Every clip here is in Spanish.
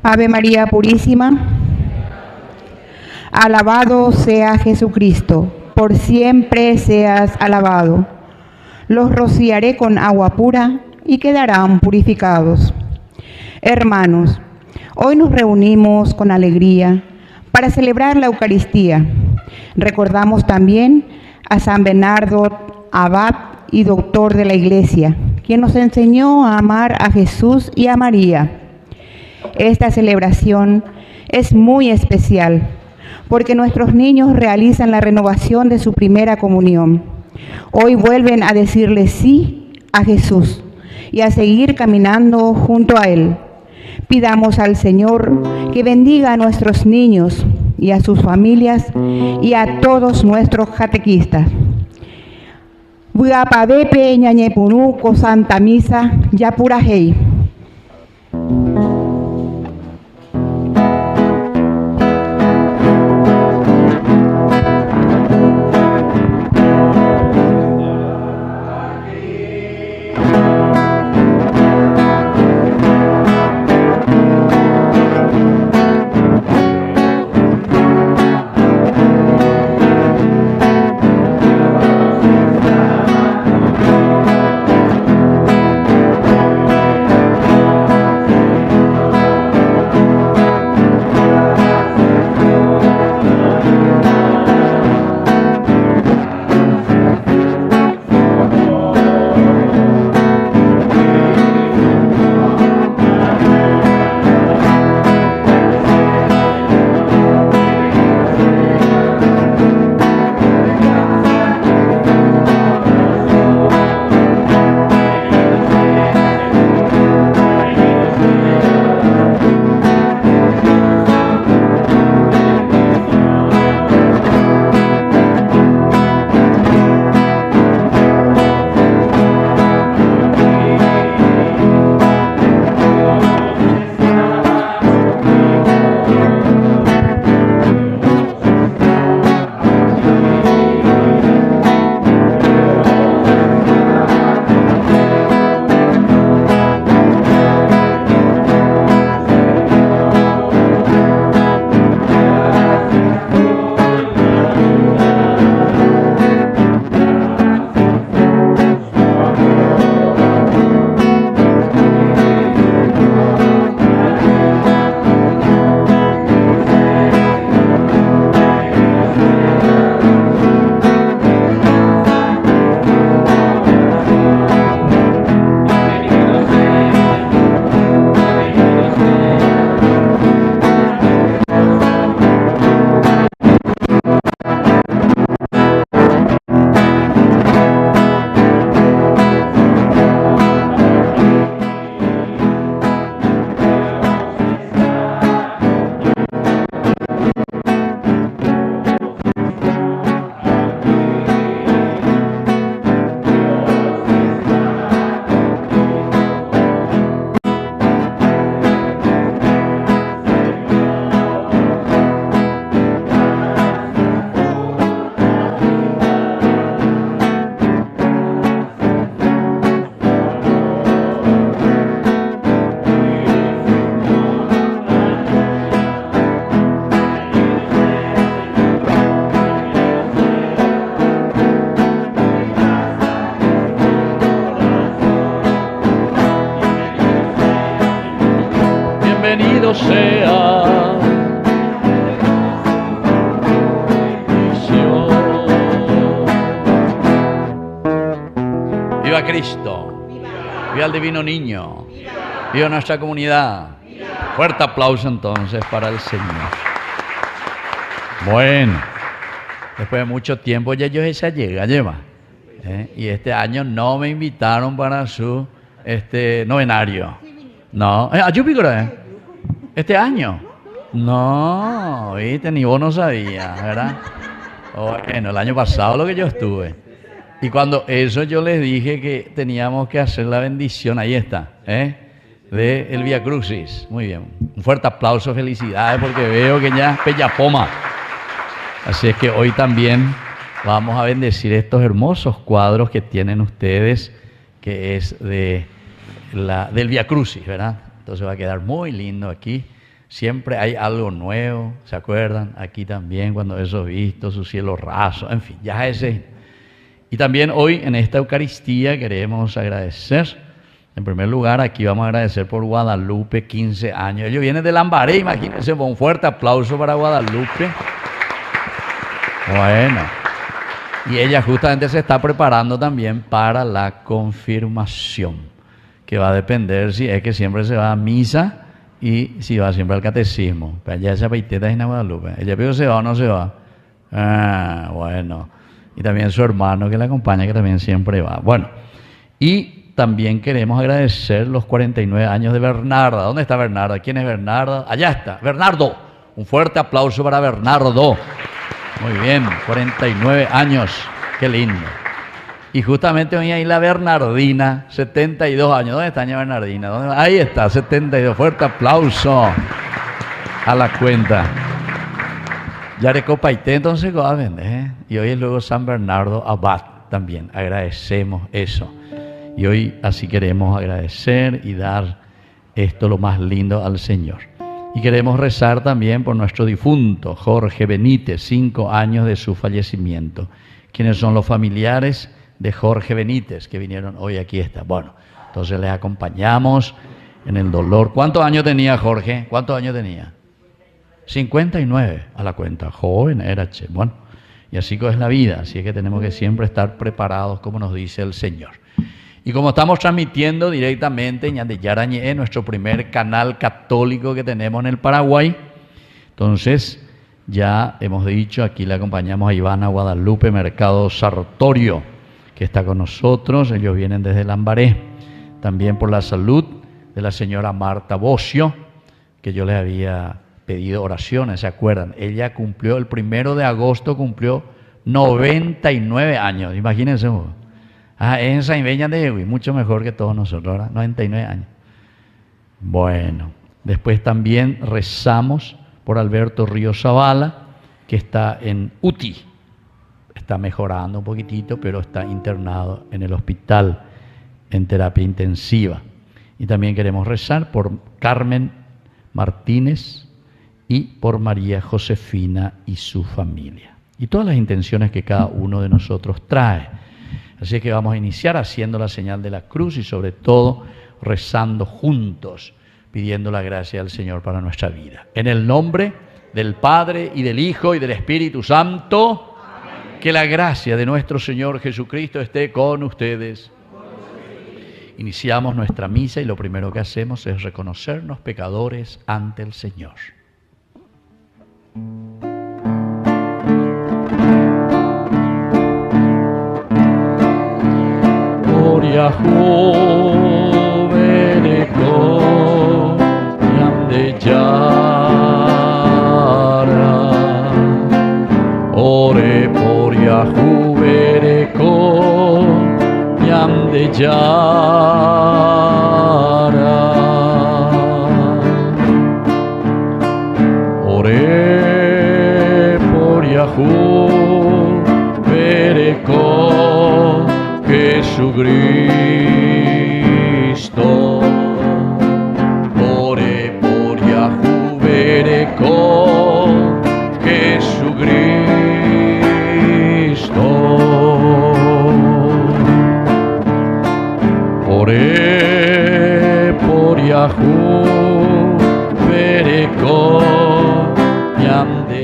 Ave María Purísima, alabado sea Jesucristo, por siempre seas alabado. Los rociaré con agua pura y quedarán purificados. Hermanos, hoy nos reunimos con alegría para celebrar la Eucaristía. Recordamos también a San Bernardo, abad y doctor de la Iglesia, quien nos enseñó a amar a Jesús y a María. Esta celebración es muy especial porque nuestros niños realizan la renovación de su primera comunión. Hoy vuelven a decirle sí a Jesús y a seguir caminando junto a Él. Pidamos al Señor que bendiga a nuestros niños y a sus familias y a todos nuestros catequistas. Buapabepe ñañepunu ko Santa Misa yapurajei. Sea viva Cristo, viva el Divino Niño, viva nuestra comunidad. Fuerte aplauso entonces para el Señor. Bueno, después de mucho tiempo ya yo esa lleva. Y este año no me invitaron para su novenario. No, yo pico, este año. No, viste, ni vos no sabías, ¿verdad? Bueno, el año pasado lo que yo estuve. Y cuando eso yo les dije que teníamos que hacer la bendición, ahí está, de el Vía Crucis. Muy bien, un fuerte aplauso, felicidades, porque veo que ya es Pellapoma. Así es que hoy también vamos a bendecir estos hermosos cuadros que tienen ustedes, que es del Vía Crucis, ¿verdad? Entonces va a quedar muy lindo aquí siempre hay algo nuevo, ¿se acuerdan? Aquí también cuando eso visto, su cielo raso, en fin, ya ese. Y también hoy en esta Eucaristía queremos agradecer. En primer lugar, aquí vamos a agradecer por Guadalupe, 15 años. Ellos vienen de Lambaré, imagínense, un fuerte aplauso para Guadalupe. Bueno, y ella justamente se está preparando también para la confirmación, que va a depender si es que siempre se va a misa y si va siempre al catecismo. Pero allá esa peiteta es en Guadalupe. Ella pero se va o no se va. Ah, bueno. Y también su hermano que la acompaña, que también siempre va. Bueno, y también queremos agradecer los 49 años de Bernarda. ¿Dónde está Bernarda? ¿Quién es Bernarda? Allá está, Bernardo. Un fuerte aplauso para Bernardo. Muy bien, 49 años. Qué lindo. Y justamente hoy ahí la Bernardina, 72 años. ¿Dónde está doña Bernardina? ¿Dónde? Ahí está, 72. Fuerte aplauso a la cuenta. Yarecopaité entonces va a vender. Y hoy es luego San Bernardo Abad también. Agradecemos eso. Y hoy así queremos agradecer y dar esto lo más lindo al Señor. Y queremos rezar también por nuestro difunto Jorge Benítez, 5 años de su fallecimiento. ¿Quiénes son los familiares de Jorge Benítez que vinieron hoy aquí? Está. Bueno, entonces les acompañamos en el dolor. ¿Cuántos años tenía Jorge? ¿Cuántos años tenía? 59 a la cuenta. Joven era, che. Bueno, y así es la vida. Así es que tenemos que siempre estar preparados, como nos dice el Señor. Y como estamos transmitiendo directamente en Ñandeyarañe, nuestro primer canal católico que tenemos en el Paraguay, entonces ya hemos dicho, aquí le acompañamos a Ivana Guadalupe Mercado Sartorio, que está con nosotros. Ellos vienen desde Lambaré. También por la salud de la señora Marta Bocio, que yo les había pedido oraciones, ¿se acuerdan? Ella cumplió, el 1 de agosto cumplió 99 años, imagínense. En San Beña de Ewi, mucho mejor que todos nosotros, ¿verdad? 99 años. Bueno, después también rezamos por Alberto Ríos Zavala, que está en UTI. Está mejorando un poquitito, pero está internado en el hospital en terapia intensiva. Y también queremos rezar por Carmen Martínez y por María Josefina y su familia. Y todas las intenciones que cada uno de nosotros trae. Así que vamos a iniciar haciendo la señal de la cruz y sobre todo rezando juntos, pidiendo la gracia del Señor para nuestra vida. En el nombre del Padre y del Hijo y del Espíritu Santo, amén. Que la gracia de nuestro Señor Jesucristo esté con ustedes. Iniciamos nuestra misa y lo primero que hacemos es reconocernos pecadores ante el Señor. Gloria juveneko yamde yara ore por juveneko yamde yara ore por juveneko Jesucristo, ore por Yahuvereko, Jesucristo, ore por Yahuvereko, Yamde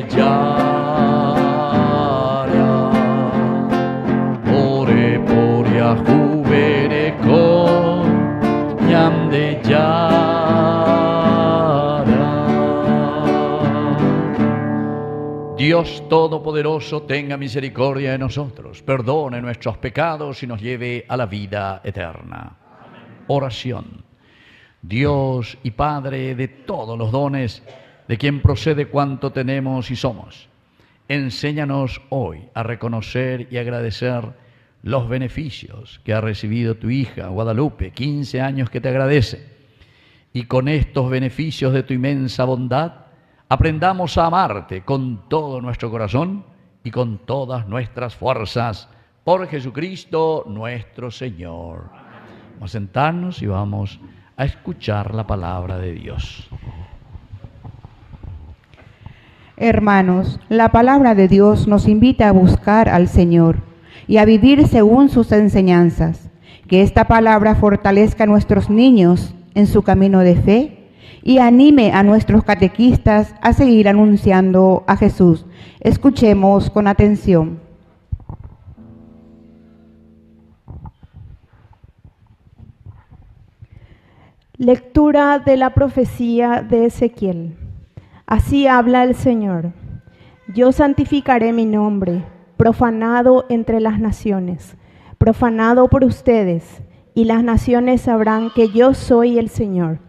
Juveneko, Ñamde Yara. Dios Todopoderoso, tenga misericordia de nosotros, perdone nuestros pecados y nos lleve a la vida eterna. Amén. Oración. Dios y Padre de todos los dones, de quien procede cuanto tenemos y somos, enséñanos hoy a reconocer y agradecer los beneficios que ha recibido tu hija Guadalupe, 15 años que te agradece. Y con estos beneficios de tu inmensa bondad, aprendamos a amarte con todo nuestro corazón y con todas nuestras fuerzas, por Jesucristo nuestro Señor. Vamos a sentarnos y vamos a escuchar la palabra de Dios. Hermanos, la palabra de Dios nos invita a buscar al Señor y a vivir según sus enseñanzas. Que esta palabra fortalezca a nuestros niños en su camino de fe y anime a nuestros catequistas a seguir anunciando a Jesús. Escuchemos con atención. Lectura de la profecía de Ezequiel. Así habla el Señor. Yo santificaré mi nombre, profanado entre las naciones, profanado por ustedes, y las naciones sabrán que yo soy el Señor.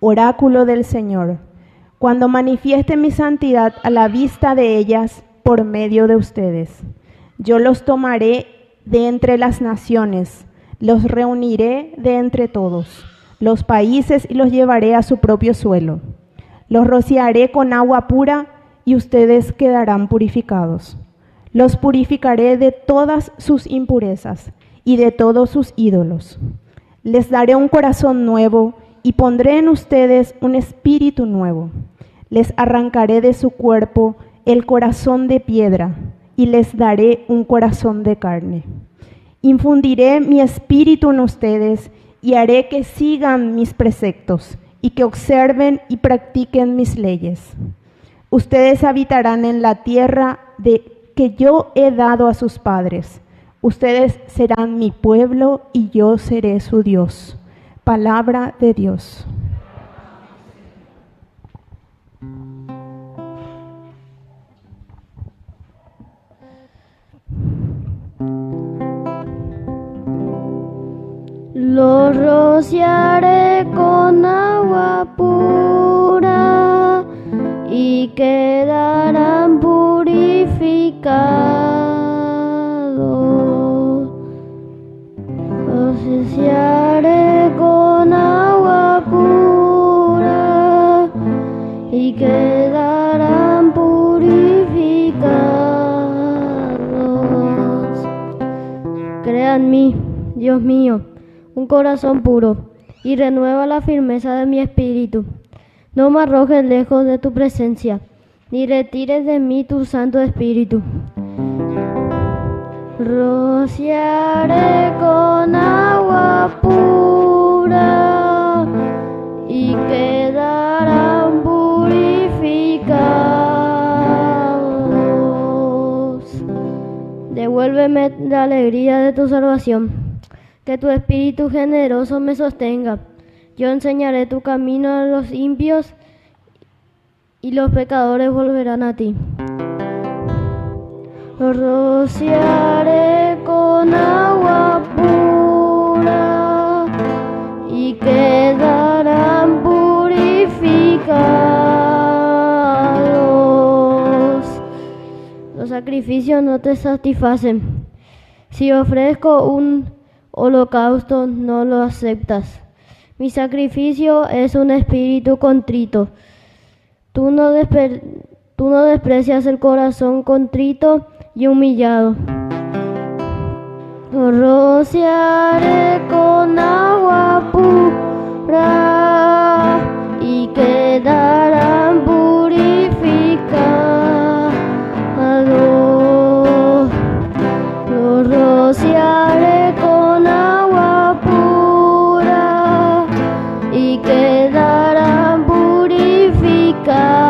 Oráculo del Señor, cuando manifieste mi santidad a la vista de ellas por medio de ustedes. Yo los tomaré de entre las naciones, los reuniré de entre todos los países y los llevaré a su propio suelo. Los rociaré con agua pura y ustedes quedarán purificados. Los purificaré de todas sus impurezas y de todos sus ídolos. Les daré un corazón nuevo y pondré en ustedes un espíritu nuevo. Les arrancaré de su cuerpo el corazón de piedra y les daré un corazón de carne. Infundiré mi espíritu en ustedes y haré que sigan mis preceptos y que observen y practiquen mis leyes. Ustedes habitarán en la tierra que yo he dado a sus padres. Ustedes serán mi pueblo y yo seré su Dios. Palabra de Dios. Los rociaré con agua pura y quedarán purificados. Los rociaré con agua pura y quedarán purificados. Crea en mí, Dios mío, un corazón puro, y renueva la firmeza de mi espíritu. No me arrojes lejos de tu presencia, ni retires de mí tu Santo Espíritu. Rociaré con agua pura y quedarán purificados. Devuélveme la alegría de tu salvación. Que tu espíritu generoso me sostenga. Yo enseñaré tu camino a los impios y los pecadores volverán a ti. Los rociaré con agua pura y quedarán purificados. Los sacrificios no te satisfacen. Si ofrezco un holocausto, no lo aceptas. Mi sacrificio es un espíritu contrito. Tú no desprecias el corazón contrito y humillado. Rociaré con agua pura y quedarán purificados. Los rociaré con agua pura y quedarán purificados.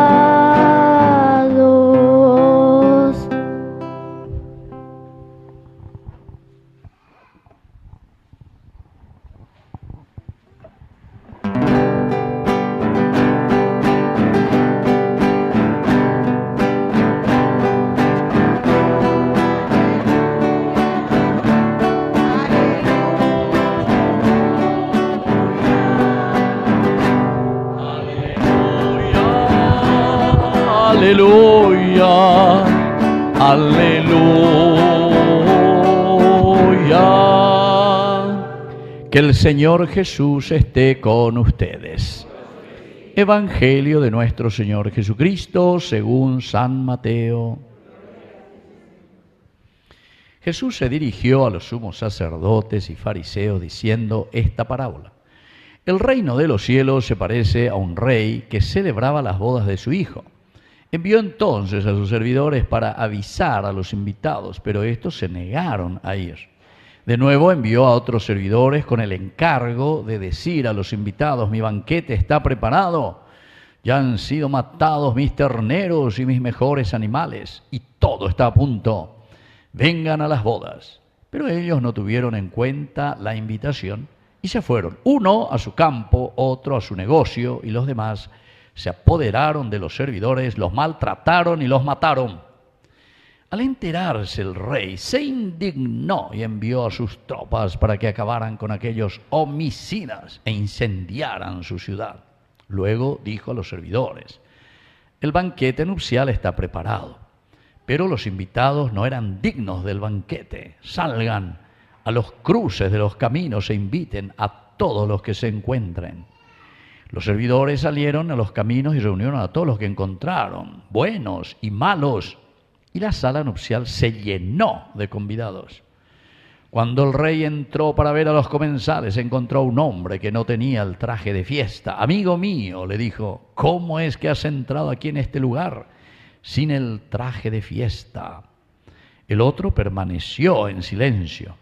Aleluya, aleluya. Que el Señor Jesús esté con ustedes. Evangelio de nuestro Señor Jesucristo según San Mateo. Jesús se dirigió a los sumos sacerdotes y fariseos diciendo esta parábola. El reino de los cielos se parece a un rey que celebraba las bodas de su hijo. Envió entonces a sus servidores para avisar a los invitados, pero estos se negaron a ir. De nuevo envió a otros servidores con el encargo de decir a los invitados: mi banquete está preparado, ya han sido matados mis terneros y mis mejores animales, y todo está a punto. Vengan a las bodas. Pero ellos no tuvieron en cuenta la invitación y se fueron, uno a su campo, otro a su negocio, y los demás se apoderaron de los servidores, los maltrataron y los mataron. Al enterarse el rey, se indignó y envió a sus tropas para que acabaran con aquellos homicidas e incendiaran su ciudad. Luego dijo a los servidores: el banquete nupcial está preparado, pero los invitados no eran dignos del banquete. Salgan a los cruces de los caminos e inviten a todos los que se encuentren. Los servidores salieron a los caminos y reunieron a todos los que encontraron, buenos y malos, y la sala nupcial se llenó de convidados. Cuando el rey entró para ver a los comensales, encontró a un hombre que no tenía el traje de fiesta. Amigo mío, le dijo, ¿cómo es que has entrado aquí en este lugar sin el traje de fiesta? El otro permaneció en silencio.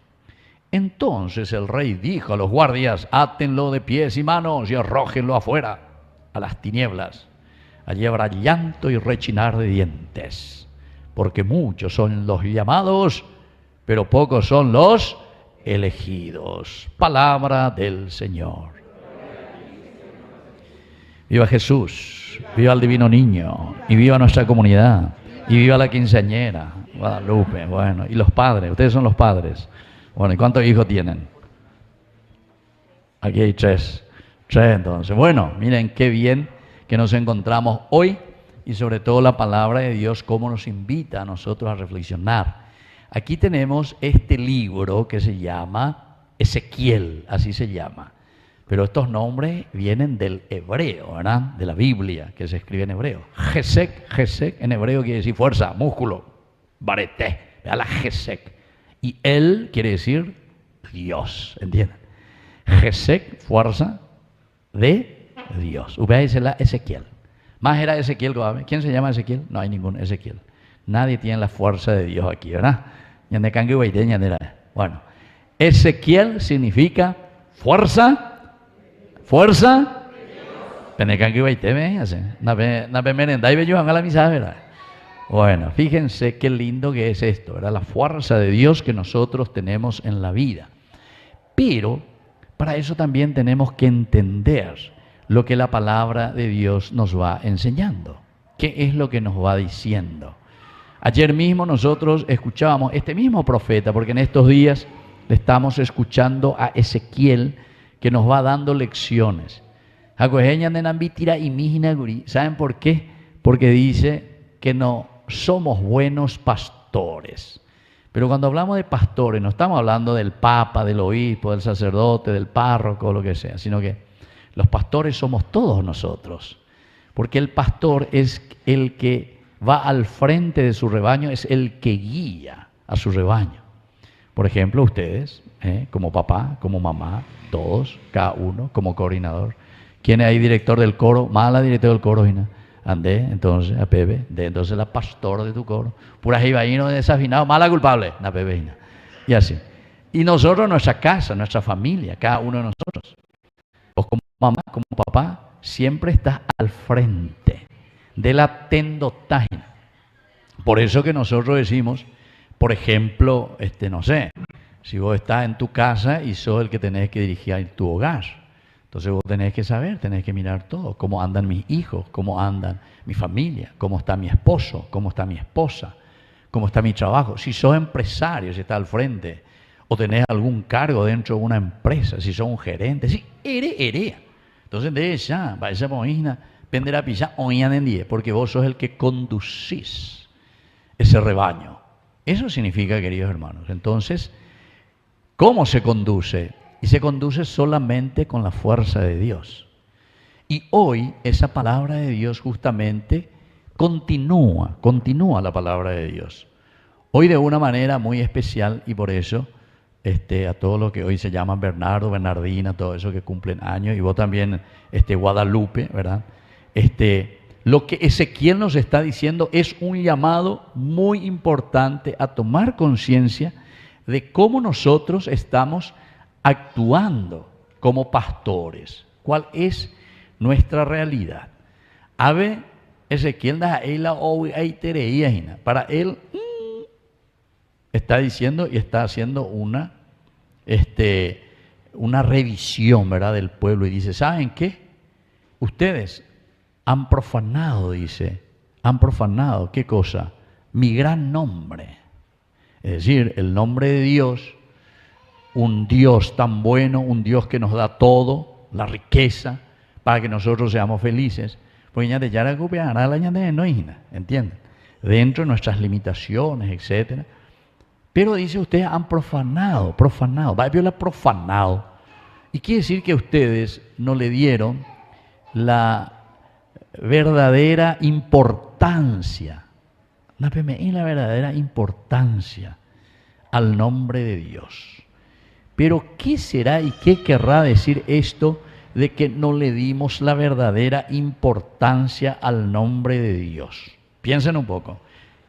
Entonces el rey dijo a los guardias: átenlo de pies y manos y arrójenlo afuera, a las tinieblas. Allí habrá llanto y rechinar de dientes, porque muchos son los llamados, pero pocos son los elegidos. Palabra del Señor. Viva Jesús, viva el divino niño, y viva nuestra comunidad, y viva la quinceañera, Guadalupe. Bueno, y los padres, ustedes son los padres. Bueno, ¿y cuántos hijos tienen? Aquí hay tres entonces. Bueno, miren qué bien que nos encontramos hoy, y sobre todo la palabra de Dios, cómo nos invita a nosotros a reflexionar. Aquí tenemos este libro que se llama Ezequiel, así se llama. Pero estos nombres vienen del hebreo, ¿verdad? De la Biblia, que se escribe en hebreo. Gesek en hebreo quiere decir fuerza, músculo, barete, vea la Gesek. Y él quiere decir Dios, ¿entienden? Gesek, fuerza de Dios. Ustedes la Ezequiel. Más era Ezequiel, ¿quién se llama Ezequiel? No hay ningún Ezequiel. Nadie tiene la fuerza de Dios aquí, ¿verdad? Bueno, Ezequiel significa fuerza. Bueno, fíjense qué lindo que es esto, ¿verdad? La fuerza de Dios que nosotros tenemos en la vida. Pero para eso también tenemos que entender lo que la palabra de Dios nos va enseñando. ¿Qué es lo que nos va diciendo? Ayer mismo nosotros escuchábamos este mismo profeta, porque en estos días le estamos escuchando a Ezequiel, que nos va dando lecciones. ¿Saben por qué? Porque dice que no somos buenos pastores. Pero cuando hablamos de pastores, no estamos hablando del papa, del obispo, del sacerdote, del párroco, lo que sea, sino que los pastores somos todos nosotros. Porque el pastor es el que va al frente de su rebaño, es el que guía a su rebaño. Por ejemplo, ustedes, como papá, como mamá, todos, cada uno, como coordinador. ¿Quién es ahí director del coro? Mala director del coro, Gina. Andé, entonces, a Pepe, entonces la pastora de tu coro. Pura jibaíno desafinado, mala culpable, la Pepe, Gina. Y así. Y nosotros, nuestra casa, nuestra familia, cada uno de nosotros. Vos como mamá, como papá, siempre estás al frente de la tendotágina. Por eso que nosotros decimos, por ejemplo, no sé, si vos estás en tu casa y sos el que tenés que dirigir tu hogar, entonces vos tenés que saber, tenés que mirar todo, cómo andan mis hijos, cómo andan mi familia, cómo está mi esposo, cómo está mi esposa, cómo está mi trabajo. Si sos empresario, si estás al frente, o tenés algún cargo dentro de una empresa, si sos un gerente, si eres. Entonces de esa, va esa moina, penderá pisa, oían en 10, porque vos sos el que conducís ese rebaño. Eso significa, queridos hermanos. Entonces, ¿cómo se conduce? Y se conduce solamente con la fuerza de Dios. Y hoy esa palabra de Dios justamente continúa la palabra de Dios. Hoy de una manera muy especial, y por eso a todos los que hoy se llaman Bernardo, Bernardina, todo eso que cumplen años, y vos también Guadalupe, ¿verdad? lo que Ezequiel nos está diciendo es un llamado muy importante a tomar conciencia de cómo nosotros estamos actuando como pastores. ¿Cuál es nuestra realidad? Ave Ezequiel para él está diciendo y está haciendo una revisión, ¿verdad?, del pueblo, y dice, ¿saben qué? Ustedes han profanado, dice, han profanado, ¿qué cosa? Mi gran nombre. Es decir, el nombre de Dios, un Dios tan bueno, un Dios que nos da todo, la riqueza, para que nosotros seamos felices. Pues ya ya no, ¿entienden? Dentro de nuestras limitaciones, etcétera. Pero dice, ustedes han profanado, va a violar profanado. Y quiere decir que ustedes no le dieron la verdadera importancia, la verdadera importancia al nombre de Dios. Pero ¿qué será y qué querrá decir esto de que no le dimos la verdadera importancia al nombre de Dios? Piensen un poco.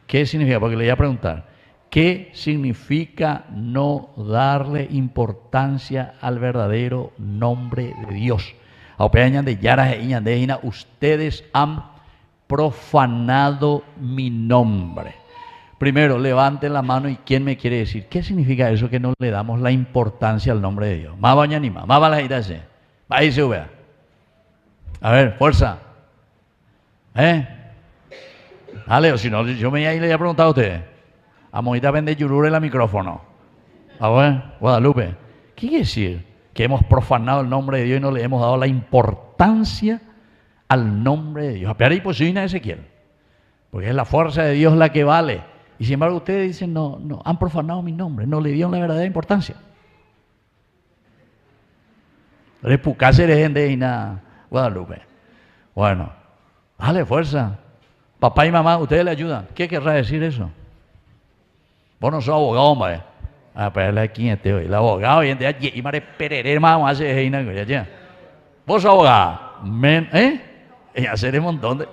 ¿Qué significa? Porque le voy a preguntar. ¿Qué significa no darle importancia al verdadero nombre de Dios? Ustedes han profanado mi nombre. Primero, levanten la mano y ¿quién me quiere decir? ¿Qué significa eso que no le damos la importancia al nombre de Dios? Más baña anima, más bala irase. Ahí se vea. A ver, fuerza. Dale, o si no, yo me le voy a preguntar a ustedes. A Mojita vende yurure el micrófono. A ver, Guadalupe. ¿Qué quiere decir? Que hemos profanado el nombre de Dios y no le hemos dado la importancia al nombre de Dios. A y pues soy Ezequiel. Porque es la fuerza de Dios la que vale. Y sin embargo ustedes dicen, no, han profanado mi nombre, no le dieron la verdadera importancia. Repucáceres de nada, Guadalupe. Bueno, dale fuerza. Papá y mamá, ustedes le ayudan. ¿Qué querrá decir eso? Vos no sos abogado, hombre. Pero aquí hoy. El abogado, y mare perere, vamos a hacer ya. Vos sos abogado. Y hacer un montón de.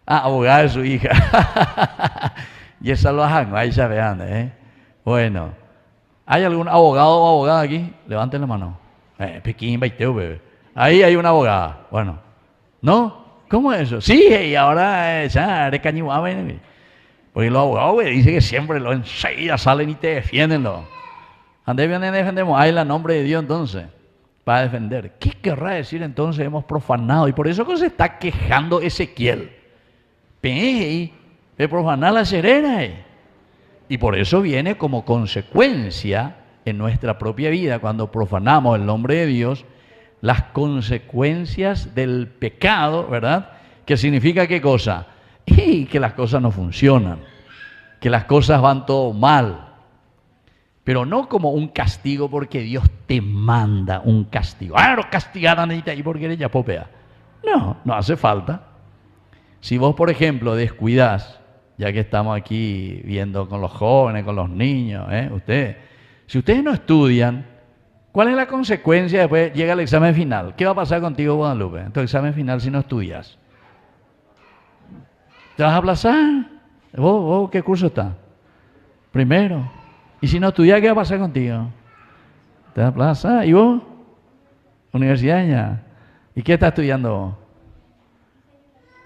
Abogada de su hija. Y esa lo hagan, ahí ya vean, Bueno, ¿hay algún abogado o abogada aquí? Levanten la mano. Pekín, baiteo, bebé. Ahí hay una abogada. Bueno, ¿no? ¿Cómo es eso? Sí, y ahora ya, de cañuá, porque los abogados dicen que siempre lo enseguida salen y te defienden. ¿Dónde vienen defendemos? Ahí el nombre de Dios entonces, para defender. ¿Qué querrá decir entonces hemos profanado? Y por eso que se está quejando Ezequiel. De profanar la serena. Y por eso viene como consecuencia en nuestra propia vida, cuando profanamos el nombre de Dios, las consecuencias del pecado, ¿verdad? ¿Qué significa qué cosa? Y que las cosas no funcionan, que las cosas van todo mal, pero no como un castigo porque Dios te manda un castigo. No castigaran ahí porque eres ya popea. No hace falta. Si vos, por ejemplo, descuidás, ya que estamos aquí viendo con los jóvenes, con los niños, si ustedes no estudian, ¿cuál es la consecuencia después llega el examen final? ¿Qué va a pasar contigo, Guadalupe, en tu examen final si no estudias? ¿Te vas a aplazar? ¿Vos qué curso estás? Primero. Y si no estudias, ¿qué va a pasar contigo? Te vas a aplazar. ¿Y vos? Universidad ya. ¿Y qué estás estudiando vos?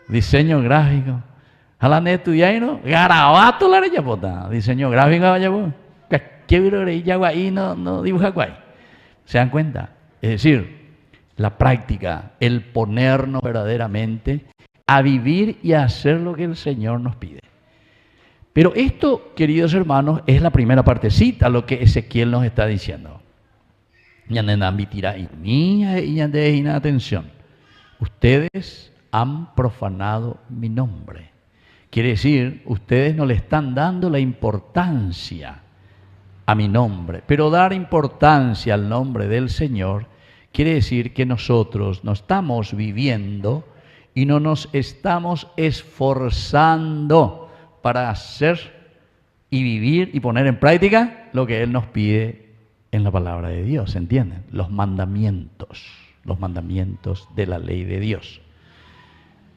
Diseño gráfico. Hablando de estudiar, ¿no? Garabato la reya pota. Diseño gráfico, vaya vos. ¿Qué virgo ahí no dibuja guay? ¿Se dan cuenta? Es decir, la práctica, el ponernos verdaderamente a vivir y a hacer lo que el Señor nos pide. Pero esto, queridos hermanos, es la primera partecita, lo que Ezequiel nos está diciendo. Atención, ustedes han profanado mi nombre. Quiere decir, ustedes no le están dando la importancia a mi nombre. Pero dar importancia al nombre del Señor quiere decir que nosotros no estamos viviendo y no nos estamos esforzando para hacer y vivir y poner en práctica lo que Él nos pide en la palabra de Dios, ¿entienden? Los mandamientos de la ley de Dios.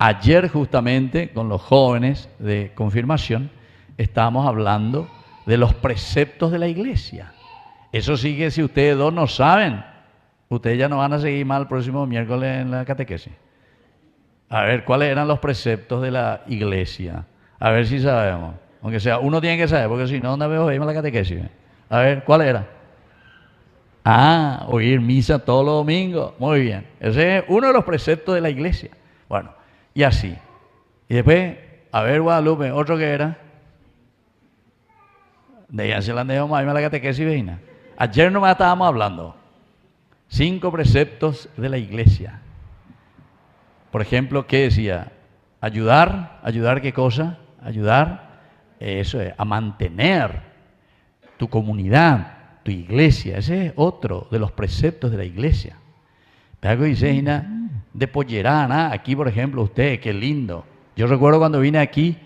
Ayer justamente con los jóvenes de confirmación estábamos hablando de los preceptos de la iglesia. Eso sí que si ustedes dos no saben, ustedes ya no van a seguir más el próximo miércoles en la catequesis. A ver, ¿cuáles eran los preceptos de la iglesia? A ver si sabemos. Aunque sea, uno tiene que saber, porque si no, ¿dónde veo la catequesis? A ver, ¿cuál era? Oír misa todos los domingos. Muy bien. Ese es uno de los preceptos de la iglesia. Bueno, y así. Y después, a ver, Guadalupe, ¿otro qué era? De ya se la han dejado más a la catequesis, vecina. Ayer nomás estábamos hablando. 5 preceptos de la iglesia. Por ejemplo, ¿qué decía? Ayudar. ¿Ayudar qué cosa? Ayudar, eso es, a mantener tu comunidad, tu iglesia. Ese es otro de los preceptos de la iglesia. Pero dice, de pollerana, aquí por ejemplo, usted, qué lindo. Yo recuerdo cuando vine aquí,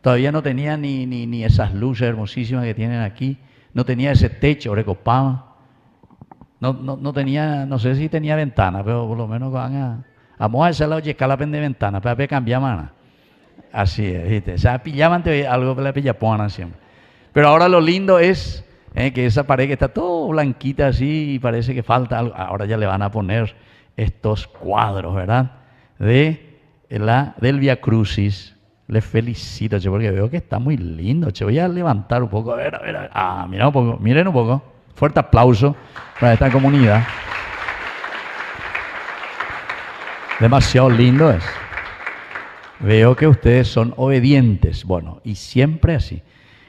todavía no tenía ni esas luces hermosísimas que tienen aquí, no tenía ese techo recopado, no tenía, no sé si tenía ventana, pero por lo menos vamos a hacer la oye calapen de ventana, para cambiar mana. Así es, ¿viste? O sea, pillaban algo para la pillapona siempre. Pero ahora lo lindo es que esa pared que está todo blanquita así y parece que falta algo. Ahora ya le van a poner estos cuadros, ¿verdad? Del Via Crucis. Les felicito, che, porque veo que está muy lindo. Che, voy a levantar un poco. A ver. Mira un poco, miren un poco. Fuerte aplauso para esta comunidad. Demasiado lindo es. Veo que ustedes son obedientes. Bueno, y siempre así.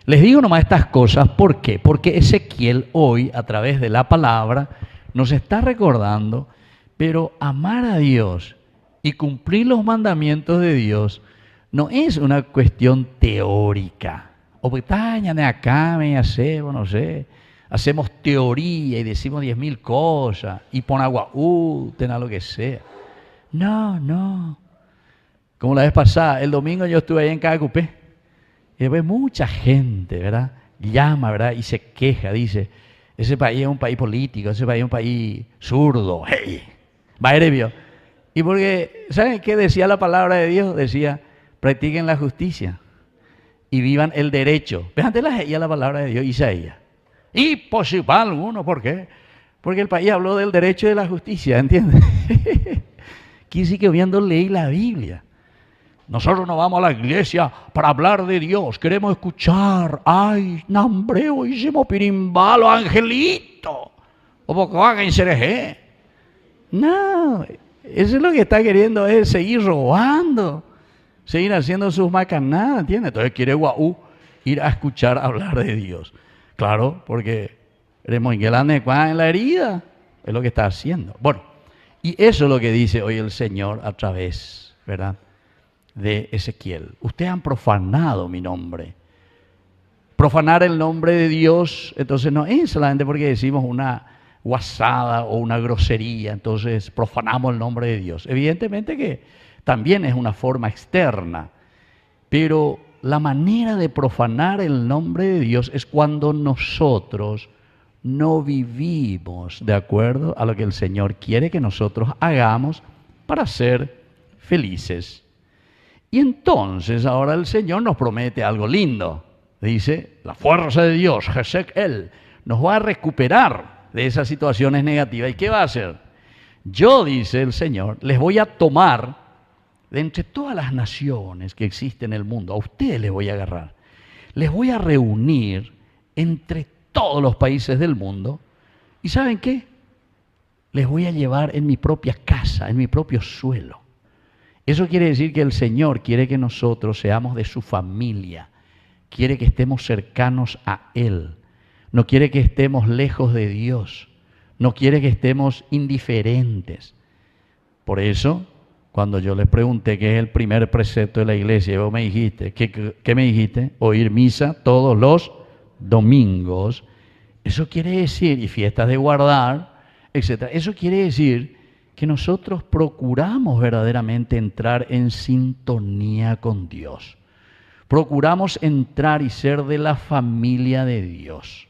Les digo nomás estas cosas, ¿por qué? Porque Ezequiel hoy, a través de la palabra, nos está recordando, pero amar a Dios y cumplir los mandamientos de Dios no es una cuestión teórica. O de acá me hacemos, no sé, hacemos teoría y decimos 10.000 cosas y pon agua, ten lo que sea. No. Como la vez pasada, el domingo yo estuve ahí en Cacupé y después mucha gente, ¿verdad? Llama, ¿verdad? Y se queja, dice, ese país es un país político, ese país es un país zurdo. ¡Hey! Vaya, y porque, ¿saben qué decía la palabra de Dios? Decía, practiquen la justicia y vivan el derecho. Fíjate la palabra de Dios, Isaías. Y posible alguno, ¿por qué? Porque el país habló del derecho y de la justicia, ¿entiendes? Aquí sí que viendo leí la Biblia. Nosotros no vamos a la iglesia para hablar de Dios, queremos escuchar, ay, nambreo, hicimos pirimbalo, angelito, o poco hagan cereje. No, eso es lo que está queriendo, es seguir robando, seguir haciendo sus macanadas, ¿entiendes? Entonces quiere ir a escuchar hablar de Dios. Claro, porque queremos en la herida, es lo que está haciendo. Bueno, y eso es lo que dice hoy el Señor a través, ¿verdad?, de Ezequiel. Ustedes han profanado mi nombre. Profanar el nombre de Dios, entonces no es solamente porque decimos una guasada o una grosería, entonces profanamos el nombre de Dios. Evidentemente que también es una forma externa, pero la manera de profanar el nombre de Dios es cuando nosotros no vivimos de acuerdo a lo que el Señor quiere que nosotros hagamos para ser felices. Y entonces ahora el Señor nos promete algo lindo. Dice, la fuerza de Dios, Él nos va a recuperar de esas situaciones negativas. ¿Y qué va a hacer? Yo, dice el Señor, les voy a tomar de entre todas las naciones que existen en el mundo. A ustedes les voy a agarrar. Les voy a reunir entre todos los países del mundo. ¿Y saben qué? Les voy a llevar en mi propia casa, en mi propio suelo. Eso quiere decir que el Señor quiere que nosotros seamos de su familia, quiere que estemos cercanos a Él, no quiere que estemos lejos de Dios, no quiere que estemos indiferentes. Por eso, cuando yo les pregunté qué es el primer precepto de la iglesia, vos me dijiste, ¿qué me dijiste? Oír misa todos los domingos. Eso quiere decir, y fiestas de guardar, etc. Eso quiere decir que nosotros procuramos verdaderamente entrar en sintonía con Dios. Procuramos entrar y ser de la familia de Dios.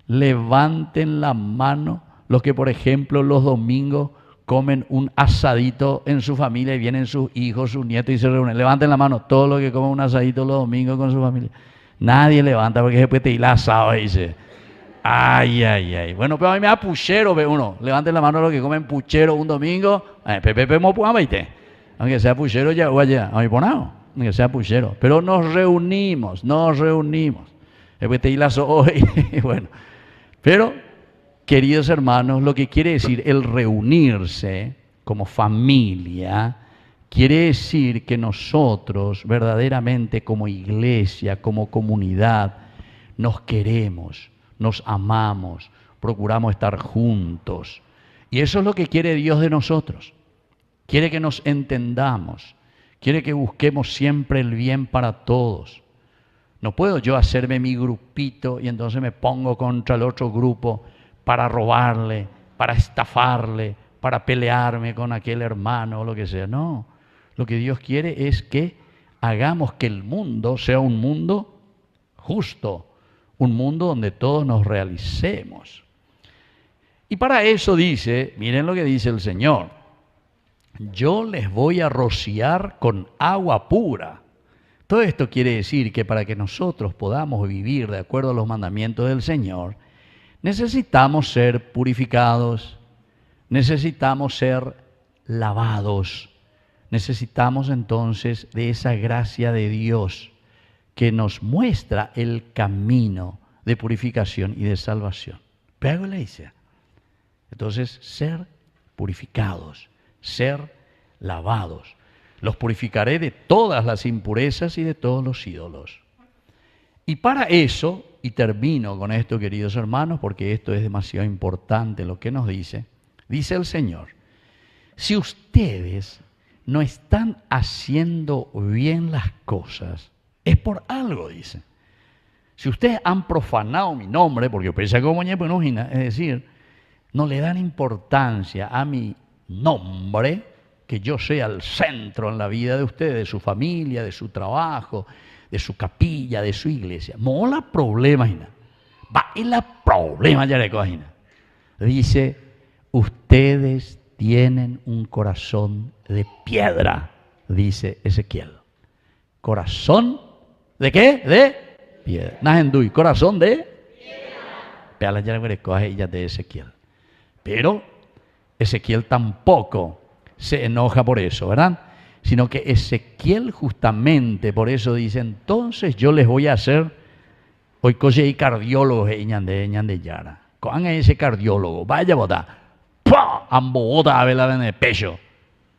Levanten la mano los que, por ejemplo, los domingos comen un asadito en su familia y vienen sus hijos, sus nietos y se reúnen. Levanten la mano, todos los que comen un asadito los domingos con su familia. Nadie levanta porque después te hila asado y dice, ay, ay, ay. Bueno, pero a mí me da puchero, ve uno. Levanten la mano los que comen puchero un domingo. Pepe mo puamaite. Aunque sea puchero ya o allá, a mí ponao, aunque sea puchero. Pero nos reunimos. Después te hila hoy, bueno. Pero, queridos hermanos, lo que quiere decir el reunirse como familia, quiere decir que nosotros verdaderamente como iglesia, como comunidad, nos queremos, nos amamos, procuramos estar juntos. Y eso es lo que quiere Dios de nosotros. Quiere que nos entendamos, quiere que busquemos siempre el bien para todos. No puedo yo hacerme mi grupito y entonces me pongo contra el otro grupo para robarle, para estafarle, para pelearme con aquel hermano o lo que sea. No, lo que Dios quiere es que hagamos que el mundo sea un mundo justo, un mundo donde todos nos realicemos. Y para eso dice, miren lo que dice el Señor, yo les voy a rociar con agua pura. Todo esto quiere decir que para que nosotros podamos vivir de acuerdo a los mandamientos del Señor, necesitamos ser purificados, necesitamos ser lavados, necesitamos entonces de esa gracia de Dios que nos muestra el camino de purificación y de salvación. Pero le dice, entonces ser purificados, ser lavados. Los purificaré de todas las impurezas y de todos los ídolos. Y para eso, y termino con esto, queridos hermanos, porque esto es demasiado importante lo que nos dice el Señor, si ustedes no están haciendo bien las cosas, es por algo, dice. Si ustedes han profanado mi nombre, porque pese a como es decir, no le dan importancia a mi nombre, que yo sea el centro en la vida de ustedes, de su familia, de su trabajo, de su capilla, de su iglesia. Mola problema, va y la problema ya le cogina. Dice, ustedes tienen un corazón de piedra, dice Ezequiel. ¿Corazón de qué? De piedra. Najendui, corazón de piedra. Ya le coge ella de Ezequiel. Pero Ezequiel tampoco se enoja por eso, ¿verdad? Sino que Ezequiel justamente por eso dice, entonces yo les voy a hacer, hoy coge y cardiólogos de Yara. Cojan ese cardiólogo, vaya bota, ¡pua! Ambobota a verla en el pecho.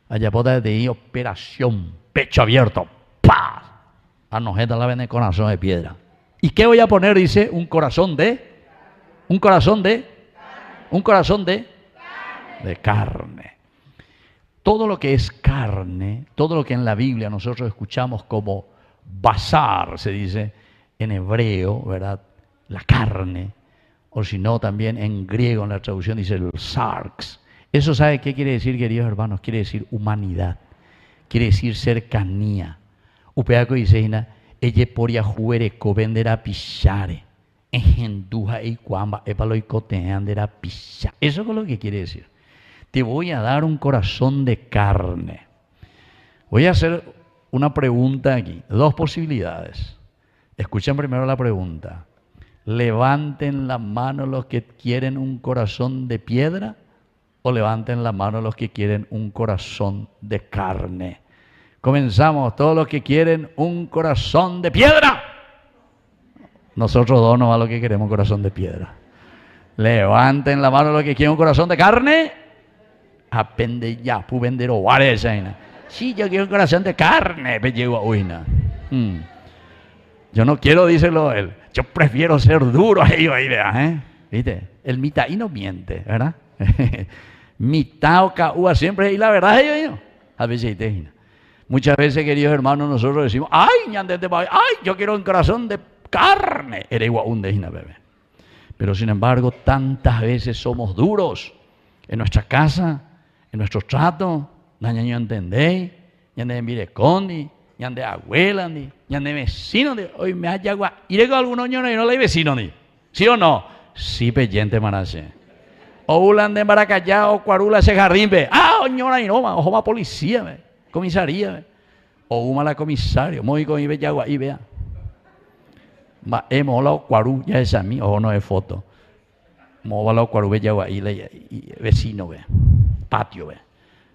Allá bota de operación, pecho abierto, ¡pa! Anojeta la ven el corazón de piedra. ¿Y qué voy a poner? Dice, un corazón de carne. Todo lo que es carne, todo lo que en la Biblia nosotros escuchamos como basar, se dice en hebreo, ¿verdad? La carne, o si no también en griego en la traducción dice el sarx. Eso, ¿sabe qué quiere decir, queridos hermanos? Quiere decir humanidad, quiere decir cercanía. Upeaco dice, ella poria juereco venderá pichare, engenduja y cuamba, epalo y coteandera pichar. Eso es lo que quiere decir. Te voy a dar un corazón de carne. Voy a hacer una pregunta aquí, dos posibilidades. Escuchen primero la pregunta. Levanten la mano los que quieren un corazón de piedra o levanten la mano los que quieren un corazón de carne. Comenzamos, todos los que quieren un corazón de piedra. Nosotros dos no a los que queremos un corazón de piedra. Levanten la mano los que quieren un corazón de carne. Apende ya, pu vender ovares. Sí, yo quiero un corazón de carne, me llego a uina. Yo no quiero, díselo él. Yo prefiero ser duro ahí, ¿eh? ¿Viste? El mitad y no miente, ¿verdad? Mitad o caúa siempre, y la verdad es yo. A veces muchas veces, queridos hermanos, nosotros decimos, ay, yo quiero un corazón de carne. Era igual un dejina, bebé. Pero sin embargo, tantas veces somos duros en nuestra casa, en nuestro trato. Naño entendéis, ñande mire condi, ñande abuela, ñande vecino, hoy me haya agua. Iré con algún oño y no le vecino, ¿sí o no? Sí, peyente manache. O ulan de Maracayá o Cuarula ese jardín, ve. Ah, señora, y no, ojo más policía, ve. Comisaría, ve. O uma la comisario, muy con ibe yagua ahí, vea. Ma hemos la Cuarú, ya es a mí, o no es foto. Mo va la Cuarú, ve yagua ahí, vecino, ve. Patio, ve.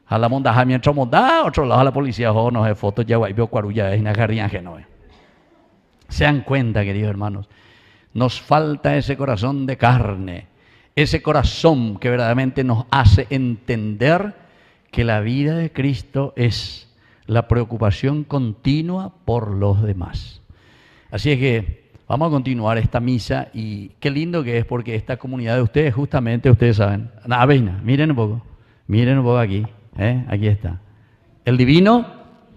A la monda, mientras monda, otro lado a la policía, o no es foto, yagua ahí, veo Cuarú, ya es una jardín ajeno, ve. Se dan cuenta, queridos hermanos, nos falta ese corazón de carne. Ese corazón que verdaderamente nos hace entender que la vida de Cristo es la preocupación continua por los demás. Así es que vamos a continuar esta misa y qué lindo que es porque esta comunidad de ustedes, justamente ustedes saben, Aveina, miren un poco aquí, aquí está, el divino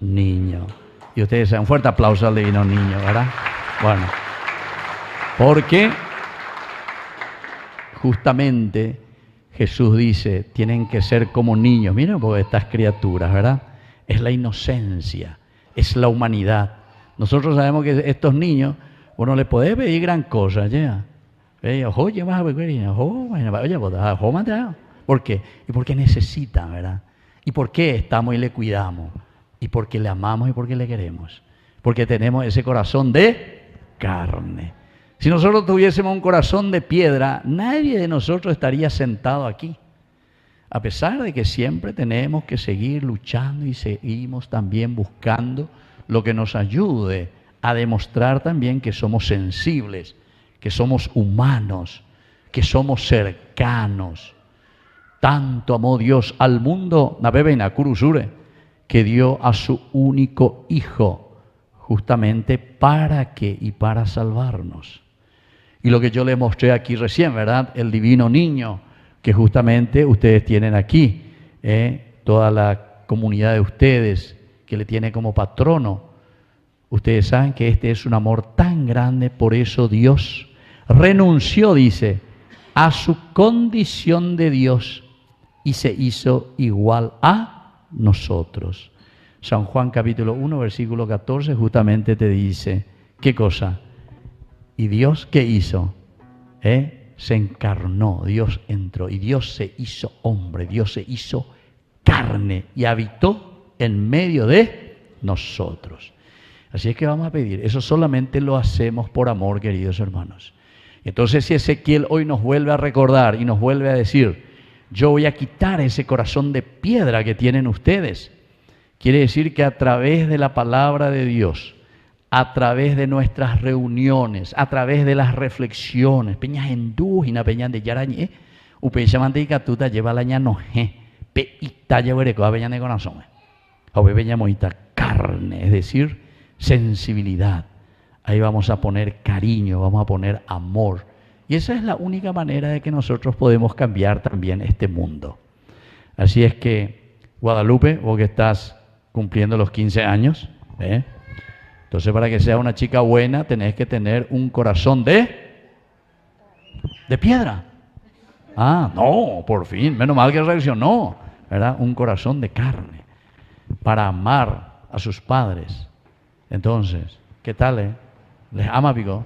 niño. Y ustedes saben, un fuerte aplauso al divino niño, ¿verdad? Bueno, porque justamente Jesús dice, tienen que ser como niños. Miren un poco estas criaturas, ¿verdad? Es la inocencia, es la humanidad. Nosotros sabemos que estos niños, uno le puede pedir gran cosa, ¿ya? ¿Por qué? Y porque necesitan, ¿verdad? ¿Y por qué estamos y le cuidamos? Y porque le amamos y porque le queremos. Porque tenemos ese corazón de carne. Si nosotros tuviésemos un corazón de piedra, nadie de nosotros estaría sentado aquí. A pesar de que siempre tenemos que seguir luchando y seguimos también buscando lo que nos ayude a demostrar también que somos sensibles, que somos humanos, que somos cercanos. Tanto amó Dios al mundo, que dio a su único Hijo, justamente para qué y para salvarnos. Y lo que yo les mostré aquí recién, ¿verdad? El divino niño, que justamente ustedes tienen aquí, toda la comunidad de ustedes, que le tiene como patrono. Ustedes saben que este es un amor tan grande, por eso Dios renunció, dice, a su condición de Dios y se hizo igual a nosotros. San Juan capítulo 1, versículo 14, justamente te dice, ¿qué cosa? ¿Y Dios qué hizo? Se encarnó, Dios entró y Dios se hizo hombre, Dios se hizo carne y habitó en medio de nosotros. Así es que vamos a pedir, eso solamente lo hacemos por amor, queridos hermanos. Entonces si Ezequiel hoy nos vuelve a recordar y nos vuelve a decir, yo voy a quitar ese corazón de piedra que tienen ustedes, quiere decir que a través de la palabra de Dios, a través de nuestras reuniones, a través de las reflexiones, peñas endúgina, peñas de yarañe, upechamante y catuta lleva la ñanoje, pe italla huerecoa peñas de corazón, o peña moita carne, es decir, sensibilidad. Ahí vamos a poner cariño, vamos a poner amor. Y esa es la única manera de que nosotros podemos cambiar también este mundo. Así es que, Guadalupe, vos que estás cumpliendo los 15 años, entonces para que sea una chica buena tenés que tener un corazón de piedra. Ah, no, por fin, menos mal que reaccionó, ¿verdad? Un corazón de carne para amar a sus padres. Entonces, ¿qué tal? ¿Les ama, pico?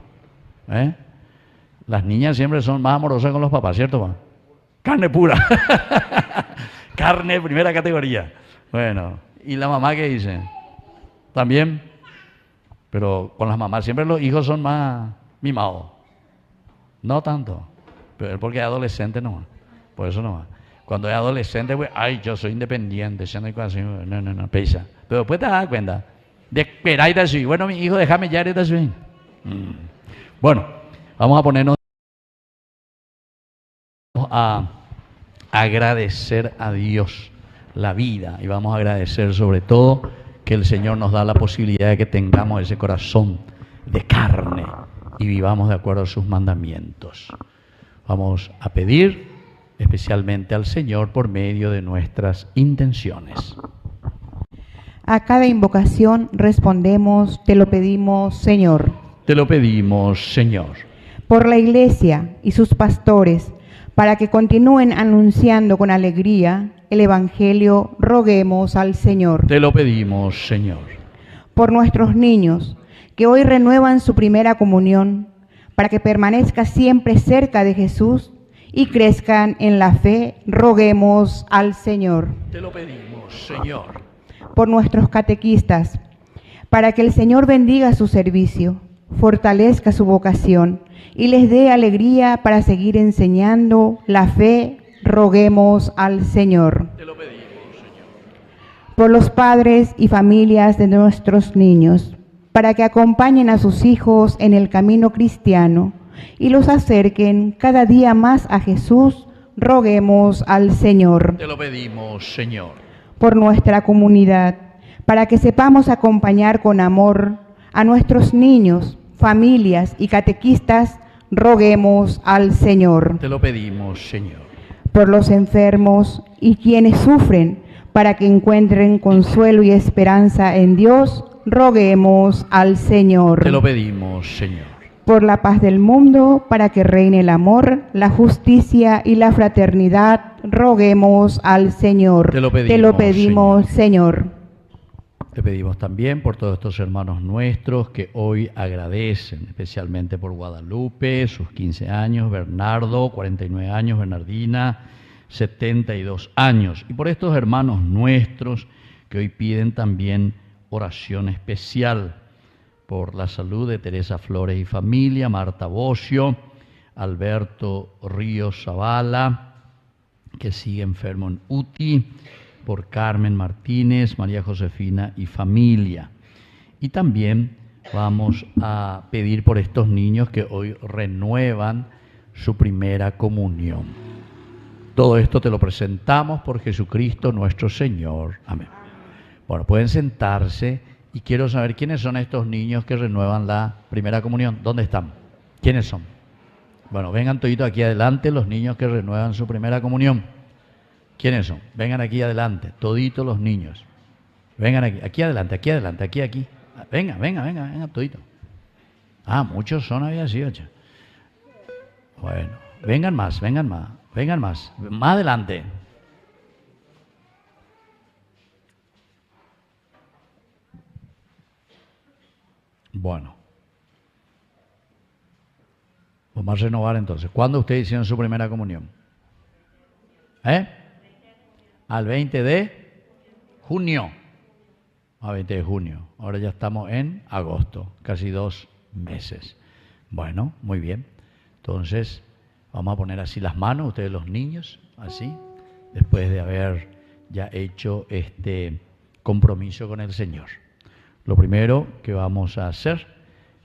Las niñas siempre son más amorosas con los papás, ¿cierto, pa? Carne pura. Carne de primera categoría. Bueno, ¿y la mamá qué dice? También. Pero con las mamás siempre los hijos son más mimados. No tanto. Pero porque es adolescente no. Por eso no. Cuando es adolescente, pues, ay, yo soy independiente. No, pesa. Pero después te das cuenta. De esperar y así. Bueno, mi hijo, déjame ya y así. Bueno, vamos a ponernos a agradecer a Dios la vida. Y vamos a agradecer sobre todo que el Señor nos da la posibilidad de que tengamos ese corazón de carne y vivamos de acuerdo a sus mandamientos. Vamos a pedir especialmente al Señor por medio de nuestras intenciones. A cada invocación respondemos, te lo pedimos, Señor. Te lo pedimos, Señor. Por la Iglesia y sus pastores, para que continúen anunciando con alegría el Evangelio, roguemos al Señor. Te lo pedimos, Señor. Por nuestros niños, que hoy renuevan su primera comunión, para que permanezca siempre cerca de Jesús y crezcan en la fe, roguemos al Señor. Te lo pedimos, Señor. Por nuestros catequistas, para que el Señor bendiga su servicio, fortalezca su vocación y les dé alegría para seguir enseñando la fe, roguemos al Señor. Te lo pedimos, Señor. Por los padres y familias de nuestros niños, para que acompañen a sus hijos en el camino cristiano y los acerquen cada día más a Jesús, roguemos al Señor. Te lo pedimos, Señor. Por nuestra comunidad, para que sepamos acompañar con amor a nuestros niños, familias y catequistas, roguemos al Señor. Te lo pedimos, Señor. Por los enfermos y quienes sufren, para que encuentren consuelo y esperanza en Dios, roguemos al Señor. Te lo pedimos, Señor. Por la paz del mundo, para que reine el amor, la justicia y la fraternidad, roguemos al Señor. Te lo pedimos, Señor. Te pedimos también por todos estos hermanos nuestros que hoy agradecen, especialmente por Guadalupe, sus 15 años, Bernardo, 49 años, Bernardina, 72 años. Y por estos hermanos nuestros que hoy piden también oración especial por la salud de Teresa Flores y familia, Marta Bocio, Alberto Ríos Zavala, que sigue enfermo en UTI, por Carmen Martínez, María Josefina y familia. Y también vamos a pedir por estos niños que hoy renuevan su primera comunión. Todo esto te lo presentamos por Jesucristo nuestro Señor. Amén. Bueno, pueden sentarse y quiero saber quiénes son estos niños que renuevan la primera comunión. ¿Dónde están? ¿Quiénes son? Bueno, vengan toditos aquí adelante los niños que renuevan su primera comunión. ¿Quiénes son? Vengan aquí adelante, toditos los niños. Vengan aquí adelante, aquí. Venga, toditos. Ah, muchos son, había sido. Bueno, vengan más. Más adelante. Bueno. Vamos a renovar entonces. ¿Cuándo ustedes hicieron su primera comunión? Al 20 de junio. A 20 de junio. Ahora ya estamos en agosto, casi 2 meses. Bueno, muy bien. Entonces, vamos a poner así las manos, ustedes los niños, así, después de haber ya hecho este compromiso con el Señor. Lo primero que vamos a hacer,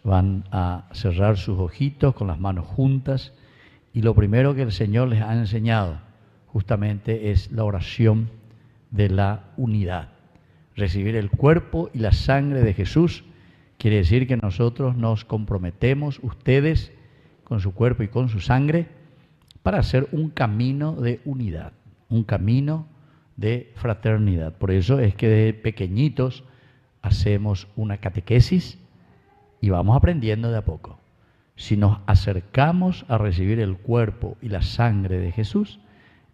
van a cerrar sus ojitos con las manos juntas y lo primero que el Señor les ha enseñado justamente es la oración de la unidad. Recibir el cuerpo y la sangre de Jesús quiere decir que nosotros nos comprometemos, ustedes, con su cuerpo y con su sangre, para hacer un camino de unidad, un camino de fraternidad. Por eso es que de pequeñitos hacemos una catequesis y vamos aprendiendo de a poco. Si nos acercamos a recibir el cuerpo y la sangre de Jesús,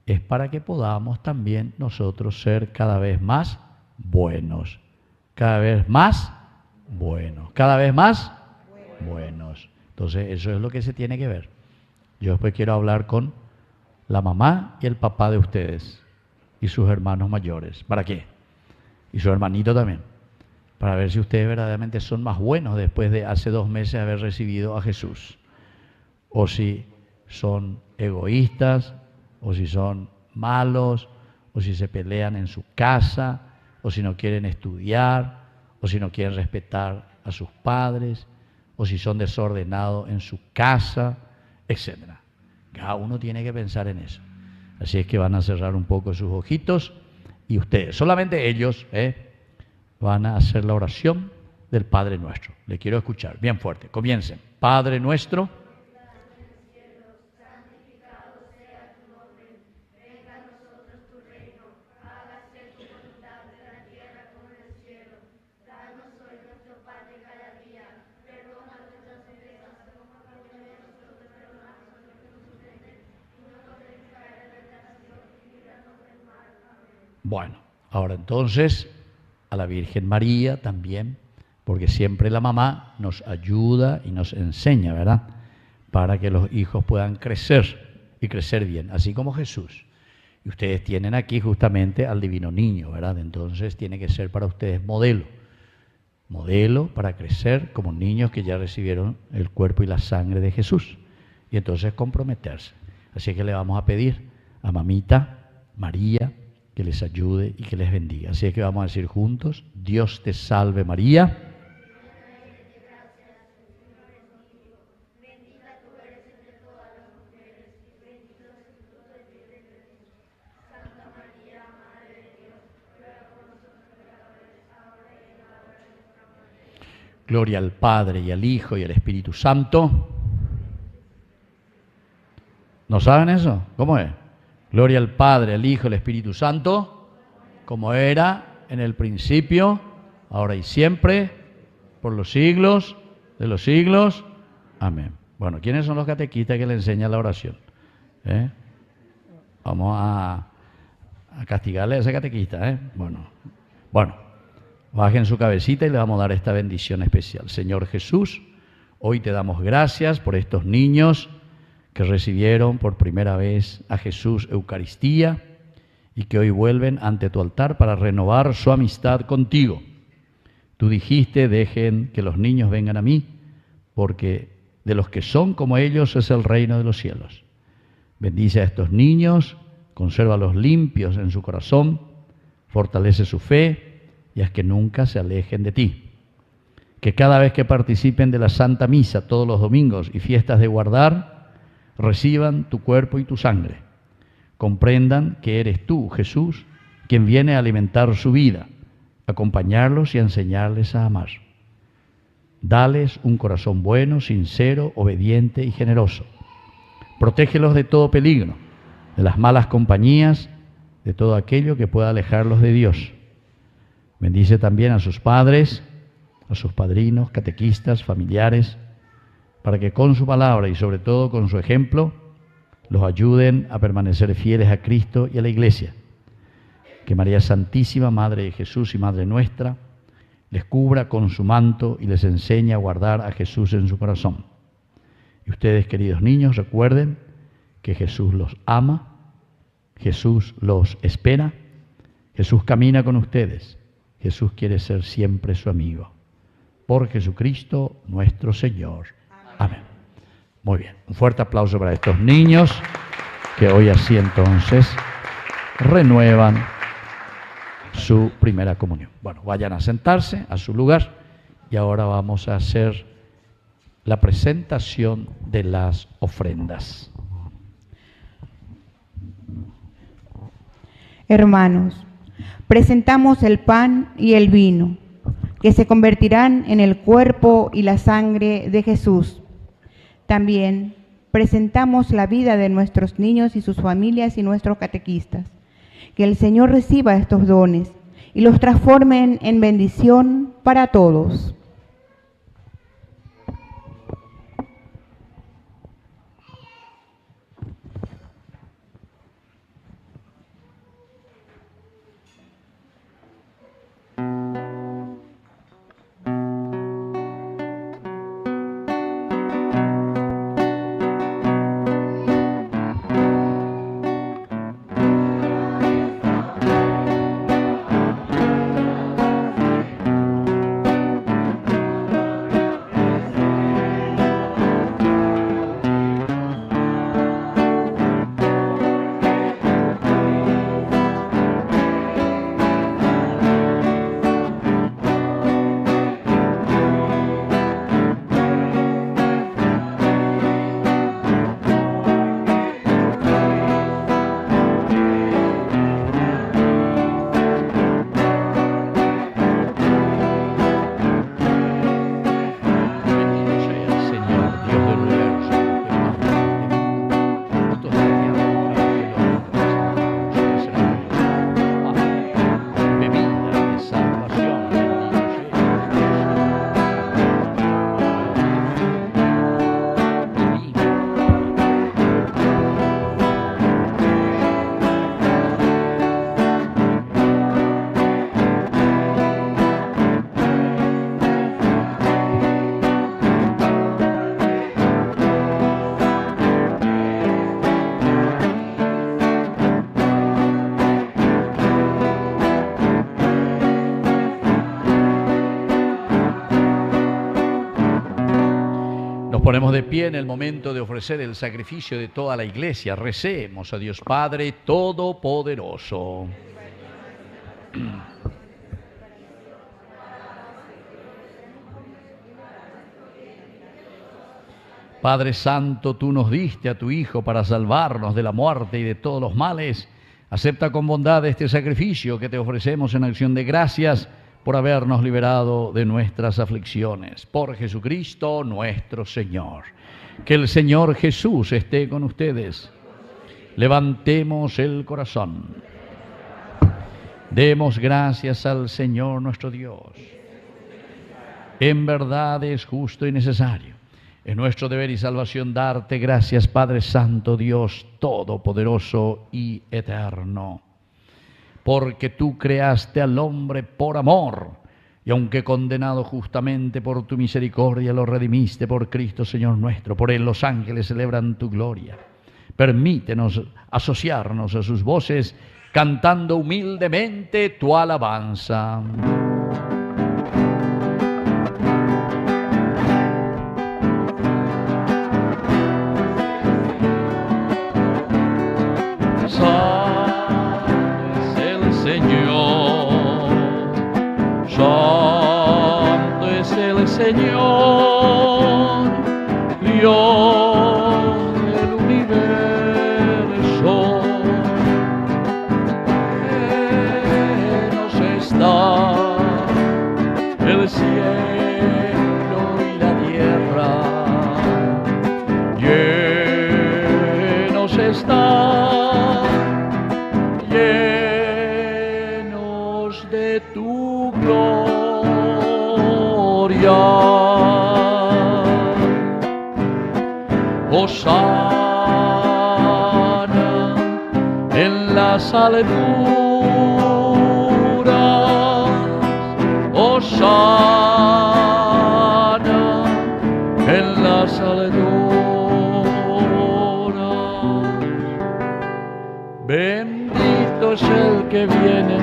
es para que podamos también nosotros ser cada vez más buenos, cada vez más buenos, cada vez más buenos. Entonces eso es lo que se tiene que ver. Yo después quiero hablar con la mamá y el papá de ustedes y sus hermanos mayores. ¿Para qué? Y su hermanito también. Para ver si ustedes verdaderamente son más buenos después de hace 2 meses haber recibido a Jesús. O si son egoístas, o si son malos, o si se pelean en su casa, o si no quieren estudiar, o si no quieren respetar a sus padres, o si son desordenados en su casa, etc. Cada uno tiene que pensar en eso. Así es que van a cerrar un poco sus ojitos y ustedes, solamente ellos, van a hacer la oración del Padre Nuestro. Le quiero escuchar, bien fuerte. Comiencen. Padre Nuestro. Bueno, ahora entonces a la Virgen María también, porque siempre la mamá nos ayuda y nos enseña, ¿verdad? Para que los hijos puedan crecer y crecer bien, así como Jesús. Y ustedes tienen aquí justamente al divino niño, ¿verdad? Entonces tiene que ser para ustedes modelo. Modelo para crecer como niños que ya recibieron el cuerpo y la sangre de Jesús. Y entonces comprometerse. Así que le vamos a pedir a mamita María que les ayude y que les bendiga. Así que vamos a decir juntos: Dios te salve María. Gloria al Padre y al Hijo y al Espíritu Santo. ¿No saben eso? ¿Cómo es? Gloria al Padre, al Hijo y al Espíritu Santo, como era en el principio, ahora y siempre, por los siglos de los siglos. Amén. Bueno, ¿quiénes son los catequistas que le enseñan la oración? Vamos a castigarle a ese catequista. Bueno, bajen su cabecita y le vamos a dar esta bendición especial. Señor Jesús, hoy te damos gracias por estos niños que recibieron por primera vez a Jesús Eucaristía y que hoy vuelven ante tu altar para renovar su amistad contigo. Tú dijiste: dejen que los niños vengan a mí, porque de los que son como ellos es el reino de los cielos. Bendice a estos niños, consérvalos limpios en su corazón, fortalece su fe y haz que nunca se alejen de ti. Que cada vez que participen de la Santa Misa todos los domingos y fiestas de guardar, reciban tu cuerpo y tu sangre. Comprendan que eres tú, Jesús, quien viene a alimentar su vida, acompañarlos y a enseñarles a amar. Dales un corazón bueno, sincero, obediente y generoso. Protégelos de todo peligro, de las malas compañías, de todo aquello que pueda alejarlos de Dios. Bendice también a sus padres, a sus padrinos, catequistas, familiares, para que con su palabra y sobre todo con su ejemplo los ayuden a permanecer fieles a Cristo y a la Iglesia. Que María Santísima, Madre de Jesús y Madre nuestra, les cubra con su manto y les enseñe a guardar a Jesús en su corazón. Y ustedes, queridos niños, recuerden que Jesús los ama, Jesús los espera, Jesús camina con ustedes, Jesús quiere ser siempre su amigo. Por Jesucristo nuestro Señor. Amén. Muy bien, un fuerte aplauso para estos niños que hoy así entonces renuevan su primera comunión. Bueno, vayan a sentarse a su lugar y ahora vamos a hacer la presentación de las ofrendas. Hermanos, presentamos el pan y el vino, que se convertirán en el cuerpo y la sangre de Jesús. También presentamos la vida de nuestros niños y sus familias y nuestros catequistas. Que el Señor reciba estos dones y los transforme en bendición para todos. ponemos de pie en el momento de ofrecer el sacrificio de toda la iglesia. Recemos a Dios Padre Todopoderoso. Padre Santo, tú nos diste a tu Hijo para salvarnos de la muerte y de todos los males. Acepta con bondad este sacrificio que te ofrecemos en acción de gracias por habernos liberado de nuestras aflicciones. Por Jesucristo nuestro Señor. Que el Señor Jesús esté con ustedes. Levantemos el corazón. Demos gracias al Señor nuestro Dios. En verdad es justo y necesario. Es nuestro deber y salvación darte gracias, Padre Santo, Dios Todopoderoso y Eterno. Porque tú creaste al hombre por amor, y aunque condenado justamente por tu misericordia, lo redimiste por Cristo Señor nuestro. Por él los ángeles celebran tu gloria. Permítenos asociarnos a sus voces, cantando humildemente tu alabanza. Santo es el Señor, Dios del universo. Llenos está el cielo y la tierra, llenos está, llenos de tu gloria. Hosana en las alturas, hosana en las alturas. Bendito es el que viene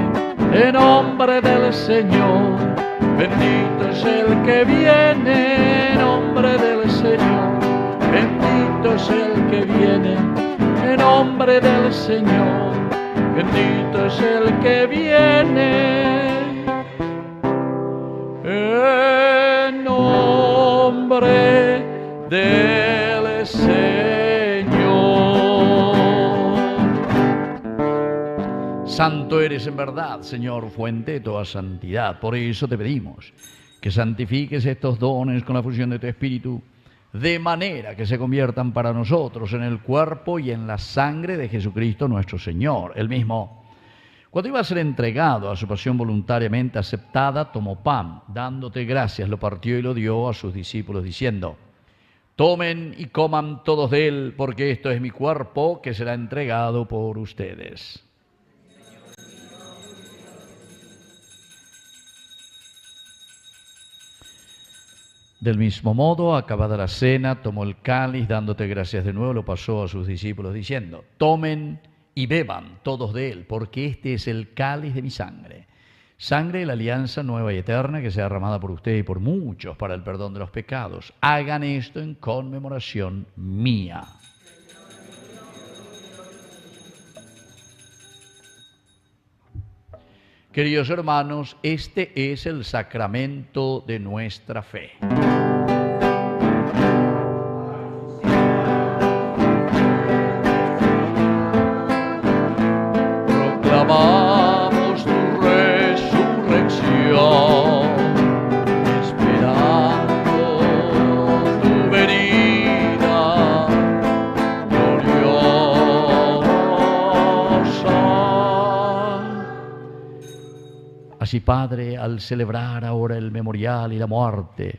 en nombre del Señor. Bendito es el que viene en nombre del Señor. Bendito es el que viene en nombre del Señor. Bendito es el que viene en nombre del Señor. Santo eres en verdad, Señor, fuente de toda santidad. Por eso te pedimos que santifiques estos dones con la fusión de tu Espíritu, de manera que se conviertan para nosotros en el cuerpo y en la sangre de Jesucristo nuestro Señor. Él mismo, cuando iba a ser entregado a su pasión voluntariamente aceptada, tomó pan, dándote gracias, lo partió y lo dio a sus discípulos, diciendo: tomen y coman todos de él, porque esto es mi cuerpo que será entregado por ustedes. Del mismo modo, acabada la cena, tomó el cáliz, dándote gracias de nuevo, lo pasó a sus discípulos, diciendo: tomen y beban todos de él, porque este es el cáliz de mi sangre. Sangre de la alianza nueva y eterna, que sea derramada por ustedes y por muchos para el perdón de los pecados. Hagan esto en conmemoración mía. Queridos hermanos, este es el sacramento de nuestra fe. Proclamamos tu resurrección, esperando tu venida gloriosa. Así, Padre, al celebrar ahora el memorial y la muerte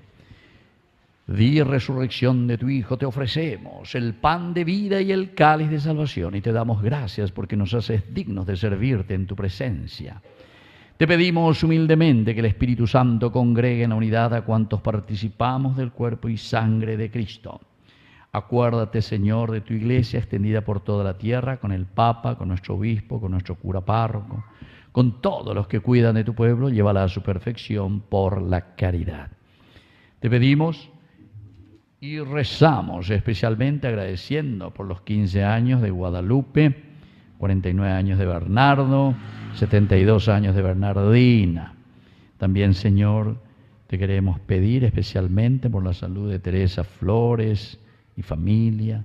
y resurrección de tu Hijo, te ofrecemos el pan de vida y el cáliz de salvación, y te damos gracias porque nos haces dignos de servirte en tu presencia. Te pedimos humildemente que el Espíritu Santo congregue en la unidad a cuantos participamos del cuerpo y sangre de Cristo. Acuérdate, Señor, de tu iglesia extendida por toda la tierra, con el Papa, con nuestro obispo, con nuestro cura párroco, con todos los que cuidan de tu pueblo, llévala a su perfección por la caridad. Te pedimos Y rezamos especialmente agradeciendo por los 15 años de Guadalupe, 49 años de Bernardo, 72 años de Bernardina. También, Señor, te queremos pedir especialmente por la salud de Teresa Flores y familia,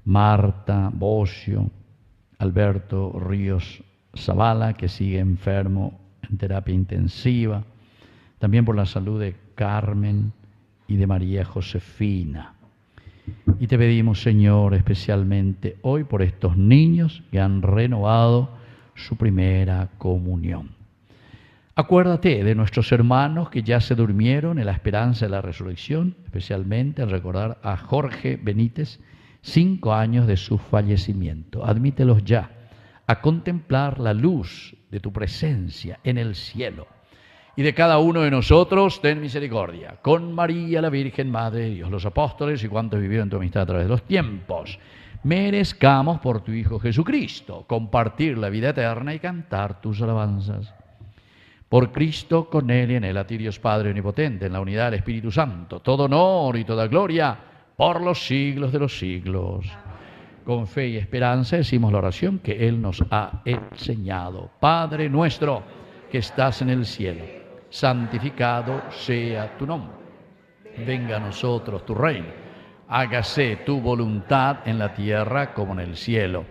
Marta Bocio, Alberto Ríos Zavala, que sigue enfermo en terapia intensiva. También por la salud de Carmen y de María Josefina. Y te pedimos, Señor, especialmente hoy por estos niños que han renovado su primera comunión. Acuérdate de nuestros hermanos que ya se durmieron en la esperanza de la resurrección, especialmente al recordar a Jorge Benítez, 5 años de su fallecimiento. Admítelos ya a contemplar la luz de tu presencia en el cielo. Y de cada uno de nosotros, ten misericordia. Con María, la Virgen Madre de Dios, los apóstoles y cuantos vivieron tu amistad a través de los tiempos, merezcamos por tu Hijo Jesucristo compartir la vida eterna y cantar tus alabanzas. Por Cristo, con Él y en Él, a ti Dios Padre Omnipotente, en la unidad del Espíritu Santo, todo honor y toda gloria por los siglos de los siglos. Con fe y esperanza decimos la oración que Él nos ha enseñado. Padre nuestro que estás en el cielo, santificado sea tu nombre. Venga a nosotros tu reino. Hágase tu voluntad en la tierra como en el cielo.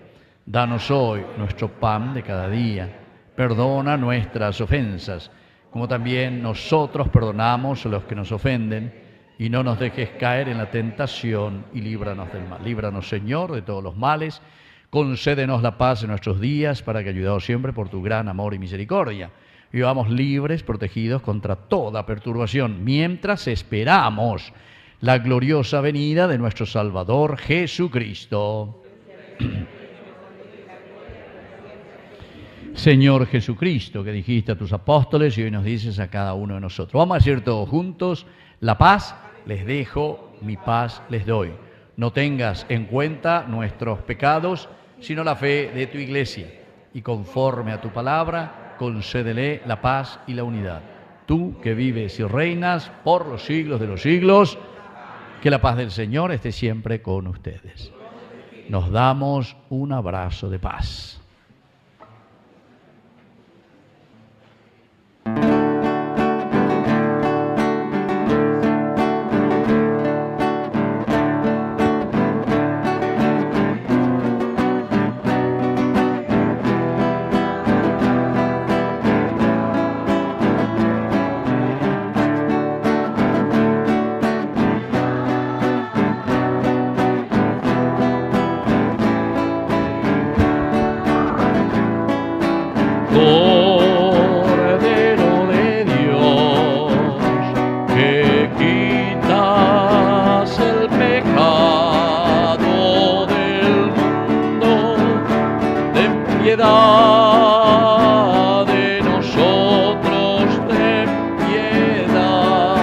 Danos hoy nuestro pan de cada día. Perdona nuestras ofensas, como también nosotros perdonamos a los que nos ofenden. Y no nos dejes caer en la tentación y líbranos del mal. Líbranos, Señor, de todos los males. Concédenos la paz en nuestros días, para que, ayudados siempre por tu gran amor y misericordia, vivamos libres, protegidos contra toda perturbación, mientras esperamos la gloriosa venida de nuestro Salvador Jesucristo. Señor Jesucristo, que dijiste a tus apóstoles y hoy nos dices a cada uno de nosotros. Vamos a decir todos juntos: la paz les dejo, mi paz les doy. No tengas en cuenta nuestros pecados, sino la fe de tu iglesia. Y conforme a tu palabra, concédele la paz y la unidad. Tú que vives y reinas por los siglos de los siglos, que la paz del Señor esté siempre con ustedes. Nos damos un abrazo de paz. Cordero de Dios, que quitas el pecado del mundo, ten piedad de nosotros, ten piedad.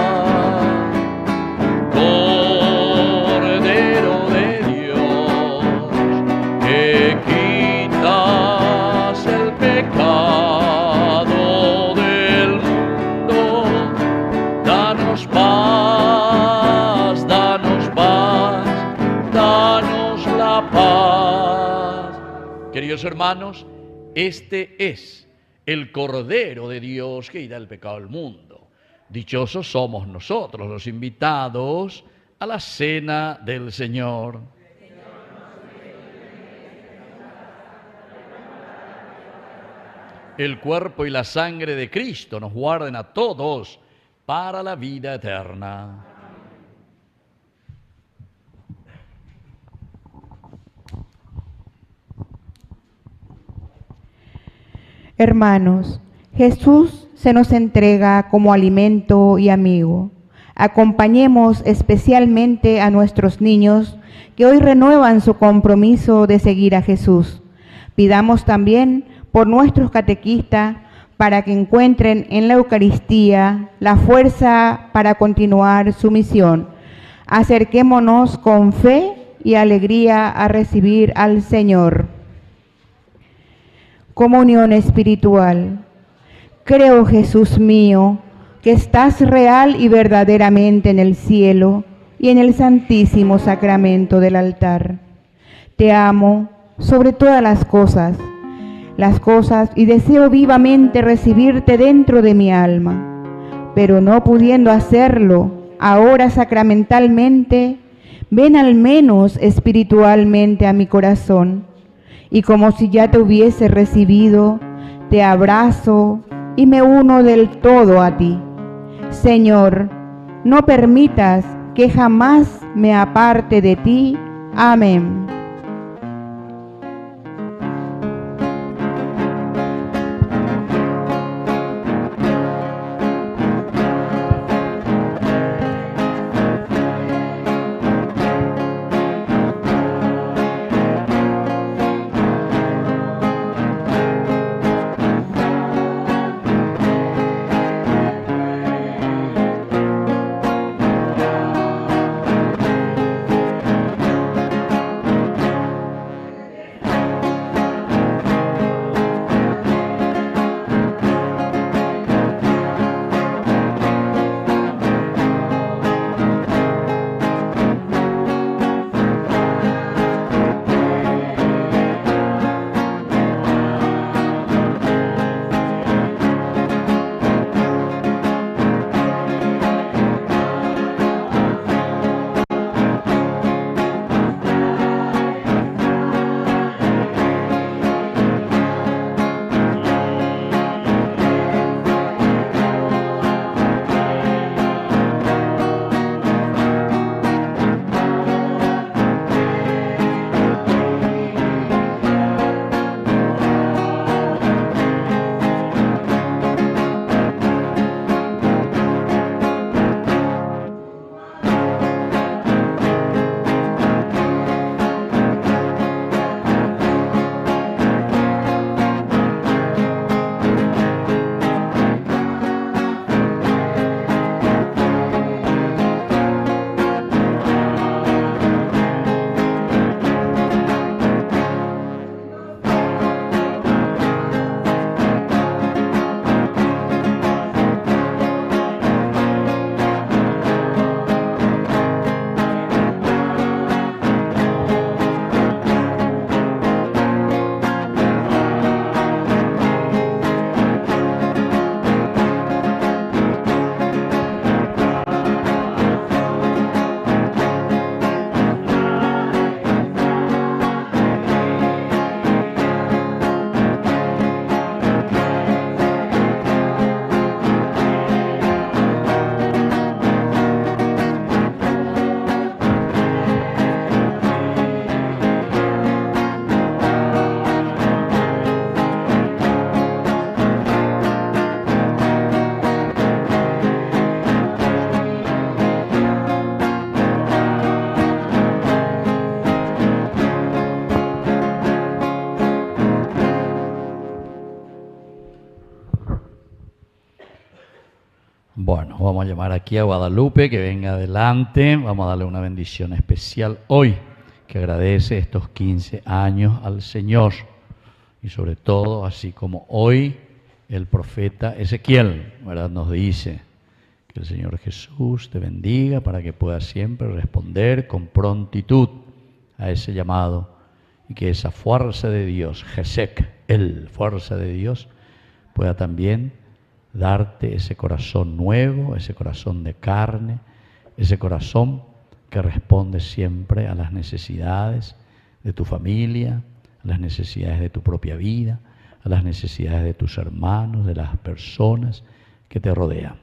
Cordero de Dios, que quitas el pecado del mundo, danos paz, danos paz, danos la paz. Queridos hermanos, este es el Cordero de Dios que quita el pecado del mundo. Dichosos somos nosotros, los invitados a la cena del Señor. El cuerpo y la sangre de Cristo nos guarden a todos para la vida eterna. Hermanos, Jesús se nos entrega como alimento y amigo. Acompañemos especialmente a nuestros niños que hoy renuevan su compromiso de seguir a Jesús. Pidamos también por nuestros catequistas para que encuentren en la Eucaristía la fuerza para continuar su misión. Acerquémonos con fe y alegría a recibir al Señor. Comunión espiritual. Creo, Jesús mío, que estás real y verdaderamente en el cielo, y en el santísimo sacramento del altar. Te amo sobre todas las cosas, y deseo vivamente recibirte dentro de mi alma, pero no pudiendo hacerlo ahora sacramentalmente, ven al menos espiritualmente a mi corazón, y como si ya te hubiese recibido, te abrazo y me uno del todo a ti. Señor, no permitas que jamás me aparte de ti. Amén. Bueno, vamos a llamar aquí a Guadalupe, que venga adelante. Vamos a darle una bendición especial hoy, que agradece estos 15 años al Señor. Y sobre todo, así como hoy el profeta Ezequiel, ¿verdad?, nos dice que el Señor Jesús te bendiga para que puedas siempre responder con prontitud a ese llamado y que esa fuerza de Dios, Jesek, fuerza de Dios, pueda también darte ese corazón nuevo, ese corazón de carne, ese corazón que responde siempre a las necesidades de tu familia, a las necesidades de tu propia vida, a las necesidades de tus hermanos, de las personas que te rodean,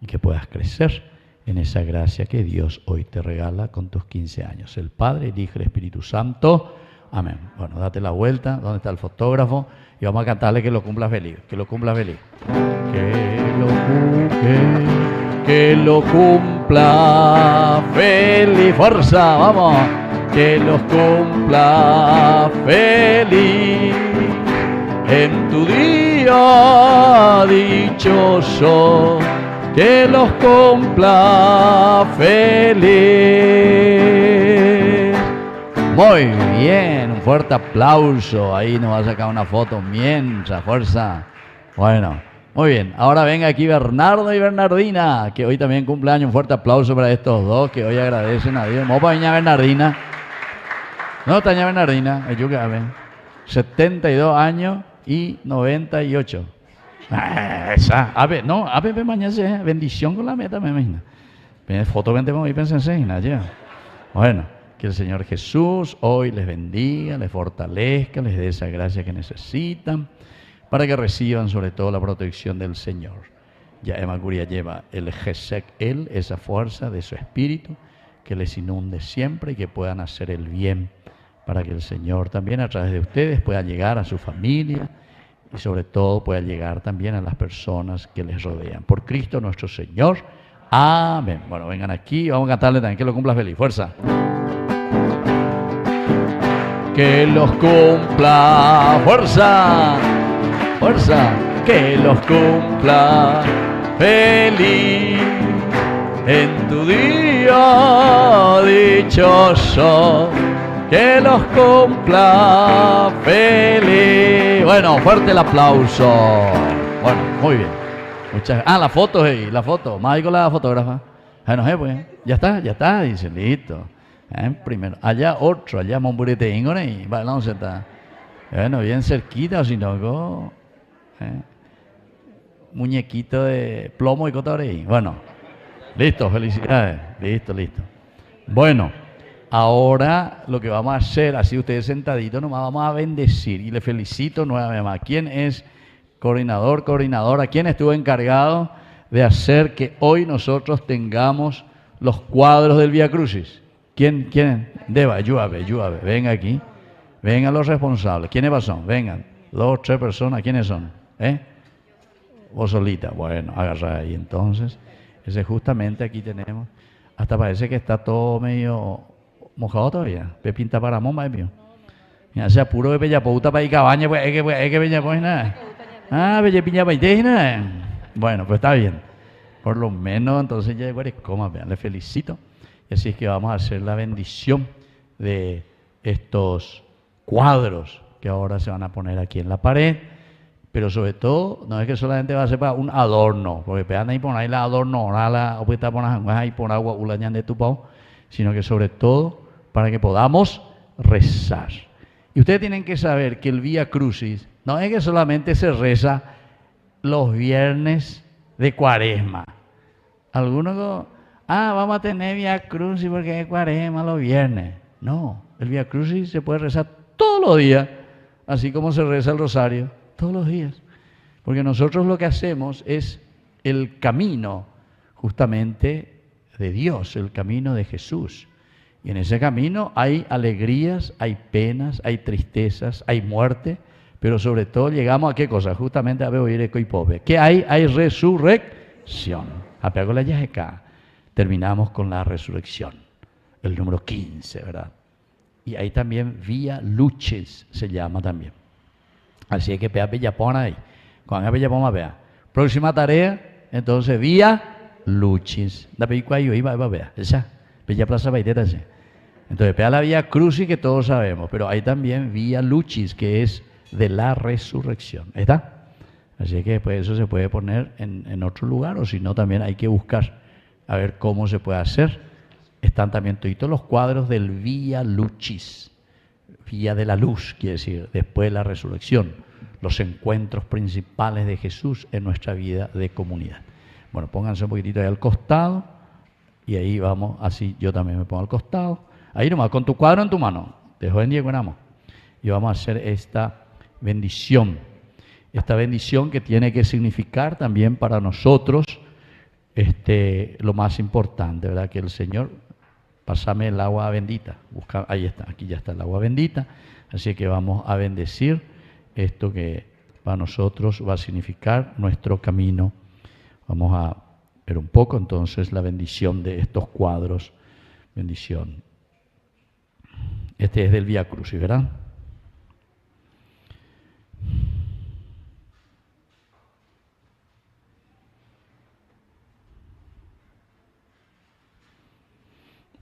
y que puedas crecer en esa gracia que Dios hoy te regala con tus 15 años. El Padre, el Hijo y el Espíritu Santo. Amén. Bueno, date la vuelta. ¿Dónde está el fotógrafo? Y vamos a cantarle que lo cumpla feliz. Que lo cumpla feliz. Que lo cumpla feliz. Fuerza, vamos. Que los cumpla feliz en tu día dichoso. Que los cumpla feliz. Muy bien, un fuerte aplauso. Ahí nos va a sacar una foto mientras, fuerza. Bueno, Muy bien, ahora venga aquí Bernardo y Bernardina, que hoy también cumpleaños. Un fuerte aplauso para estos dos que hoy agradecen a Dios. Vamos para doña Bernardina. No, doña Bernardina, yo que ver. 72 años y 98. Esa, a ver, no, a ver, mañana bendición con la meta, me imagino. Foto 20 y pensé en ya. Bueno, que el Señor Jesús hoy les bendiga, les fortalezca, les dé esa gracia que necesitan, para que reciban sobre todo la protección del Señor. Ya Emma Curia lleva el Gesek, esa fuerza de su espíritu, que les inunde siempre y que puedan hacer el bien, para que el Señor también a través de ustedes pueda llegar a su familia y sobre todo pueda llegar también a las personas que les rodean. Por Cristo nuestro Señor. Amén. Bueno, vengan aquí, vamos a cantarle también que lo cumpla feliz. Fuerza. Que los cumpla. Fuerza. Fuerza. Que los cumpla feliz en tu día dichoso. Que los cumpla feliz. Bueno, fuerte el aplauso. Bueno, muy bien. La foto ahí, la foto. Más con la fotógrafa. No sé, pues. Ya está, dice, listo. Primero. Allá otro, allá Momburete Ingone y bailamos está. Bueno, bien cerquita, si no, muñequito de plomo y cota ahí. Bueno, listo, felicidades. Listo. Bueno, ahora lo que vamos a hacer, así ustedes sentaditos, nomás vamos a bendecir. Y le felicito nuevamente. ¿Quién es coordinadora? ¿Quién estuvo encargado de hacer que hoy nosotros tengamos los cuadros del Vía Crucis? ¿Quién? Deba, ayúdame. Venga aquí. Vengan los responsables. ¿Quiénes son? Vengan. 2, 3 personas. ¿Quiénes son? Vos solita. Bueno, agarra ahí entonces. Ese justamente aquí tenemos. Hasta parece que está todo medio mojado todavía. Pinta para momba, mío. Mira, se apuro de Bellapouta para ir cabaña, pues es que Bellapouta nada. Bella Paitena. Bueno, pues está bien. Por lo menos entonces ya igual es coma, vean, le felicito. Y así es que vamos a hacer la bendición de estos cuadros que ahora se van a poner aquí en la pared. Pero sobre todo, no es que solamente va a ser para un adorno, porque pegan ahí por ahí la adorno, o puede estar por ahí por agua, ulañan de tu pau, sino que sobre todo para que podamos rezar. Y ustedes tienen que saber que el Vía Crucis no es que solamente se reza los viernes de Cuaresma. Algunos vamos a tener Vía Crucis porque es Cuaresma los viernes. No, el Vía Crucis se puede rezar todos los días, así como se reza el rosario, todos los días. Porque nosotros lo que hacemos es el camino justamente de Dios, el camino de Jesús. Y en ese camino hay alegrías, hay penas, hay tristezas, hay muerte, pero sobre todo llegamos a qué cosa, justamente a ver eco y pobre. ¿Qué hay? Hay resurrección. Apego la yajeca. Terminamos con la resurrección, el número 15, ¿verdad? Y ahí también Vía Lucis se llama también. Así que vea Bellapona ahí. Cuando Bellapona vea. Próxima tarea, entonces Vía Lucis. Da ahí iba a ver. Esa Bella Plaza Baiteta. Entonces vea la Vía Crucis que todos sabemos, pero hay también Vía Lucis que es de la resurrección. ¿Está? Así que pues eso se puede poner en otro lugar, o si no también hay que buscar a ver cómo se puede hacer. Están también todos los cuadros del Vía Lucis, Vía de la Luz, quiere decir, después de la resurrección, los encuentros principales de Jesús en nuestra vida de comunidad. Bueno, pónganse un poquitito ahí al costado, y ahí vamos, así yo también me pongo al costado, ahí nomás, con tu cuadro en tu mano, te joven Diego Enamo, y vamos a hacer esta bendición que tiene que significar también para nosotros lo más importante, ¿verdad? Que el Señor, pásame el agua bendita, busca, ahí está, aquí ya está el agua bendita, así que vamos a bendecir esto que para nosotros va a significar nuestro camino. Vamos a ver un poco entonces la bendición de estos cuadros, bendición. Este es del Vía Crucis, ¿verdad?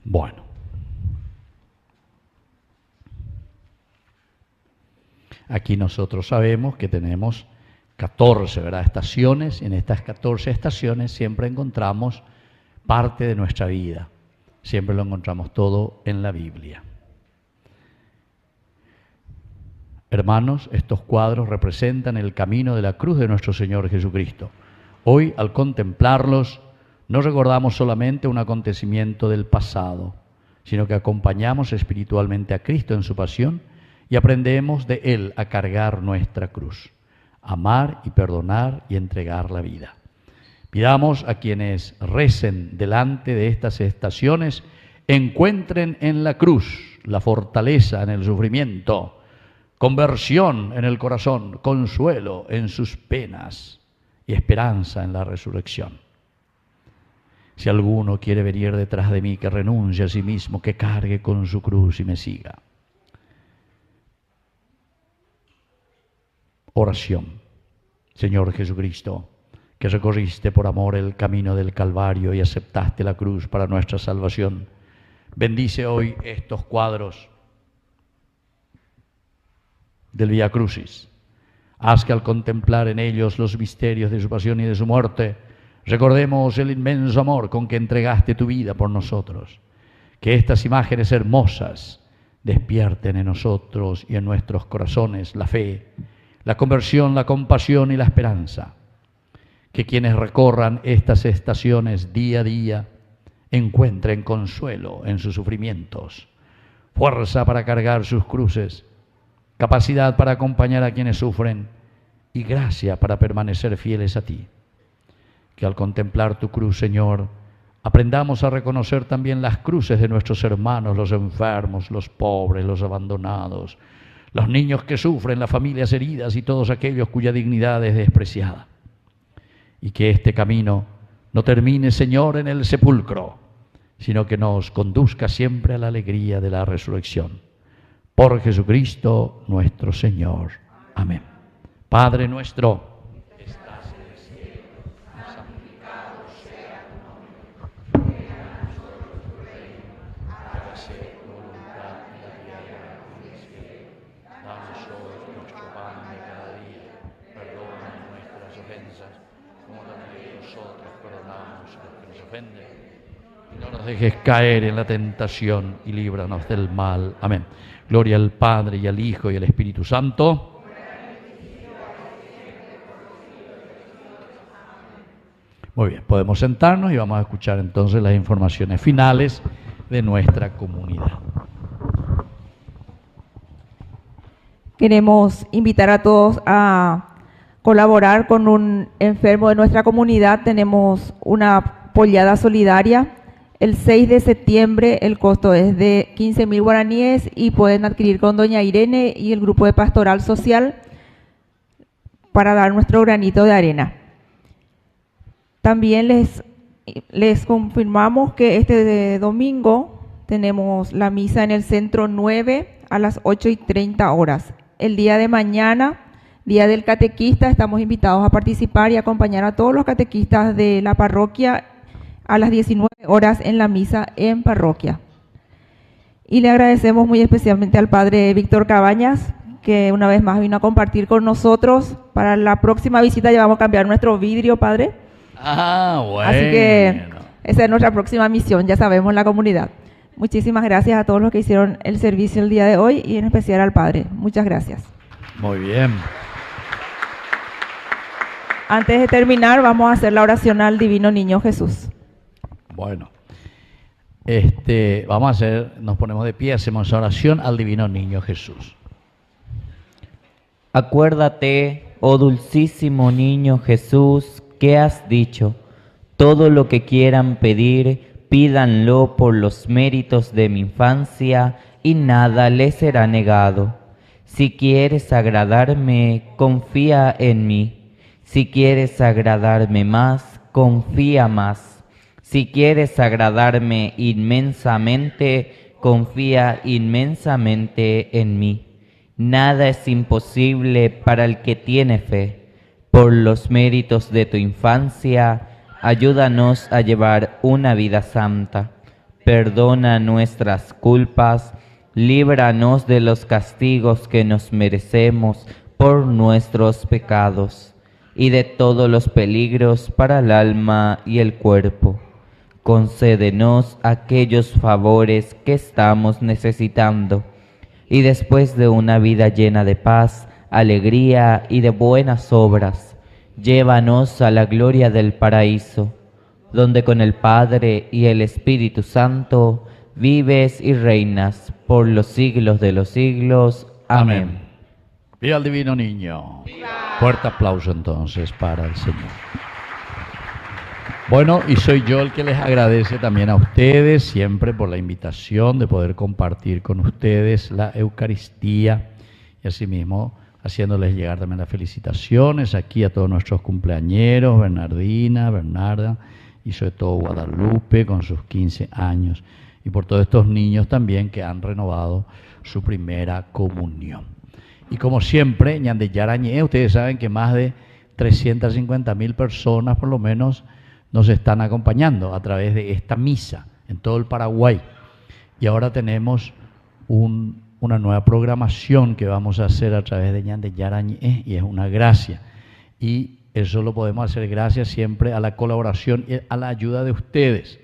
Bueno, aquí nosotros sabemos que tenemos 14, ¿verdad? Estaciones. En estas 14 estaciones siempre encontramos parte de nuestra vida. Siempre lo encontramos todo en la Biblia. Hermanos, estos cuadros representan el camino de la cruz de nuestro Señor Jesucristo. Hoy, al contemplarlos, no recordamos solamente un acontecimiento del pasado, sino que acompañamos espiritualmente a Cristo en su pasión y aprendemos de Él a cargar nuestra cruz, amar y perdonar y entregar la vida. Pidamos a quienes recen delante de estas estaciones, encuentren en la cruz la fortaleza en el sufrimiento, conversión en el corazón, consuelo en sus penas y esperanza en la resurrección. Si alguno quiere venir detrás de mí, que renuncie a sí mismo, que cargue con su cruz y me siga. Oración. Señor Jesucristo, que recorriste por amor el camino del Calvario y aceptaste la cruz para nuestra salvación, bendice hoy estos cuadros del Vía Crucis. Haz que al contemplar en ellos los misterios de su pasión y de su muerte, recordemos el inmenso amor con que entregaste tu vida por nosotros. Que estas imágenes hermosas despierten en nosotros y en nuestros corazones la fe, la conversión, la compasión y la esperanza. Que quienes recorran estas estaciones día a día encuentren consuelo en sus sufrimientos, fuerza para cargar sus cruces, capacidad para acompañar a quienes sufren y gracia para permanecer fieles a ti. Que al contemplar tu cruz, Señor, aprendamos a reconocer también las cruces de nuestros hermanos, los enfermos, los pobres, los abandonados, los niños que sufren, las familias heridas y todos aquellos cuya dignidad es despreciada. Y que este camino no termine, Señor, en el sepulcro, sino que nos conduzca siempre a la alegría de la resurrección. Por Jesucristo nuestro Señor. Amén. Padre nuestro, y no nos dejes caer en la tentación y líbranos del mal. Amén. Gloria al Padre y al Hijo y al Espíritu Santo. Muy bien, podemos sentarnos y vamos a escuchar entonces las informaciones finales de nuestra comunidad. Queremos invitar a todos a colaborar con un enfermo de nuestra comunidad. Tenemos una pollada solidaria. El 6 de septiembre el costo es de 15.000 guaraníes y pueden adquirir con doña Irene y el grupo de Pastoral Social para dar nuestro granito de arena. También les confirmamos que este domingo tenemos la misa en el Centro 9 a las 8:30 horas. El día de mañana, Día del Catequista, estamos invitados a participar y acompañar a todos los catequistas de la parroquia a las 19 horas en la misa en parroquia. Y le agradecemos muy especialmente al padre Víctor Cabañas, que una vez más vino a compartir con nosotros. Para la próxima visita ya vamos a cambiar nuestro vidrio, padre. Ah, bueno. Así que esa es nuestra próxima misión, ya sabemos, en la comunidad. Muchísimas gracias a todos los que hicieron el servicio el día de hoy y en especial al padre. Muchas gracias. Muy bien. Antes de terminar, vamos a hacer la oración al Divino Niño Jesús. Bueno, nos ponemos de pie, hacemos oración al Divino Niño Jesús. Acuérdate, oh dulcísimo niño Jesús, que has dicho, todo lo que quieran pedir, pídanlo por los méritos de mi infancia y nada les será negado. Si quieres agradarme, confía en mí. Si quieres agradarme más, confía más. Si quieres agradarme inmensamente, confía inmensamente en mí. Nada es imposible para el que tiene fe. Por los méritos de tu infancia, ayúdanos a llevar una vida santa. Perdona nuestras culpas, líbranos de los castigos que nos merecemos por nuestros pecados. y de todos los peligros para el alma y el cuerpo. Concédenos aquellos favores que estamos necesitando, y después de una vida llena de paz, alegría y de buenas obras, llévanos a la gloria del paraíso, donde con el Padre y el Espíritu Santo vives y reinas por los siglos de los siglos. Amén. Viva el divino niño. Fuerte aplauso entonces para el Señor. Bueno, y soy yo el que les agradece también a ustedes siempre por la invitación de poder compartir con ustedes la Eucaristía y asimismo haciéndoles llegar también las felicitaciones aquí a todos nuestros cumpleañeros, Bernardina, Bernarda y sobre todo Guadalupe con sus 15 años y por todos estos niños también que han renovado su primera comunión. Y como siempre, Ñande Yarañé, ustedes saben que más de 350.000 personas por lo menos nos están acompañando a través de esta misa en todo el Paraguay. Y ahora tenemos una nueva programación que vamos a hacer a través de Ñande Yarañé y es una gracia. Y eso lo podemos hacer gracias siempre a la colaboración y a la ayuda de ustedes.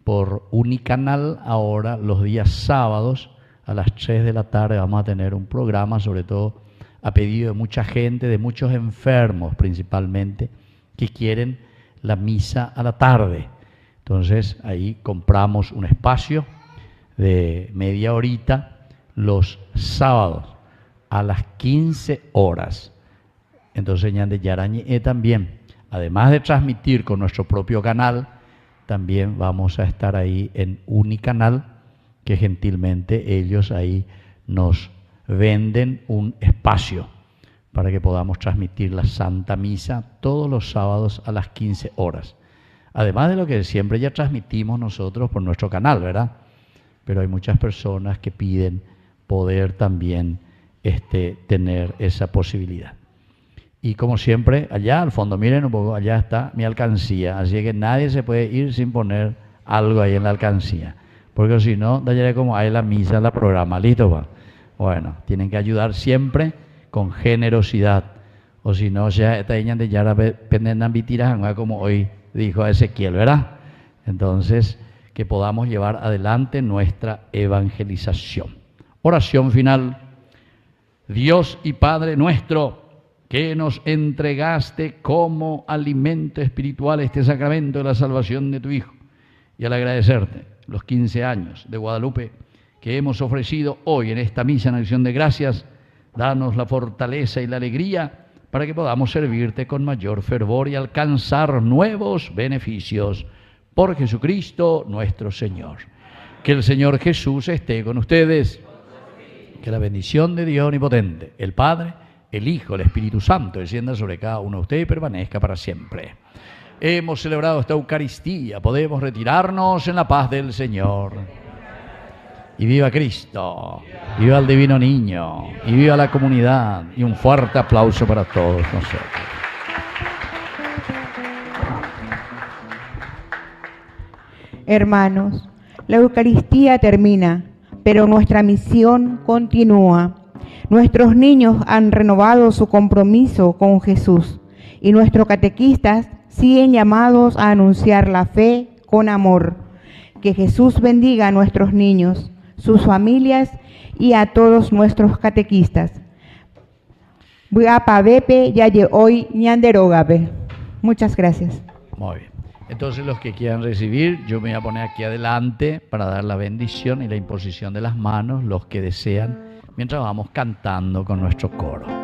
Por Unicanal ahora los días sábados a las 3 de la tarde vamos a tener un programa, sobre todo a pedido de mucha gente, de muchos enfermos principalmente, que quieren la misa a la tarde. Entonces ahí compramos un espacio de media horita los sábados a las 15 horas. Entonces Ñande Yarañé también, además de transmitir con nuestro propio canal, también vamos a estar ahí en Unicanal, que gentilmente ellos ahí nos venden un espacio para que podamos transmitir la Santa Misa todos los sábados a las 15 horas. Además de lo que siempre ya transmitimos nosotros por nuestro canal, ¿verdad? Pero hay muchas personas que piden poder también tener esa posibilidad. Y como siempre, allá al fondo, miren un poco, allá está mi alcancía, así que nadie se puede ir sin poner algo ahí en la alcancía. Porque si no, daría como hay la misa, la programa, ¿listo? Va? Bueno, tienen que ayudar siempre con generosidad. O si no, ya esta niña de Yara pendendan vitiras, como hoy dijo Ezequiel, ¿verdad? Entonces, que podamos llevar adelante nuestra evangelización. Oración final. Dios y Padre nuestro, que nos entregaste como alimento espiritual este sacramento de la salvación de tu Hijo, y al agradecerte los 15 años de Guadalupe que hemos ofrecido hoy en esta misa en acción de gracias, danos la fortaleza y la alegría para que podamos servirte con mayor fervor y alcanzar nuevos beneficios por Jesucristo nuestro Señor. Que el Señor Jesús esté con ustedes. Que la bendición de Dios omnipotente, el Padre, el Hijo, el Espíritu Santo, descienda sobre cada uno de ustedes y permanezca para siempre. Hemos celebrado esta Eucaristía, podemos retirarnos en la paz del Señor. Y viva Cristo, y viva el Divino Niño, y viva la comunidad, y un fuerte aplauso para todos nosotros. Hermanos, la Eucaristía termina, pero nuestra misión continúa. Nuestros niños han renovado su compromiso con Jesús y nuestros catequistas siguen llamados a anunciar la fe con amor. Que Jesús bendiga a nuestros niños, sus familias y a todos nuestros catequistas. Muchas gracias. Muy bien. Entonces los que quieran recibir, yo me voy a poner aquí adelante para dar la bendición y la imposición de las manos, los que desean, mientras vamos cantando con nuestro coro.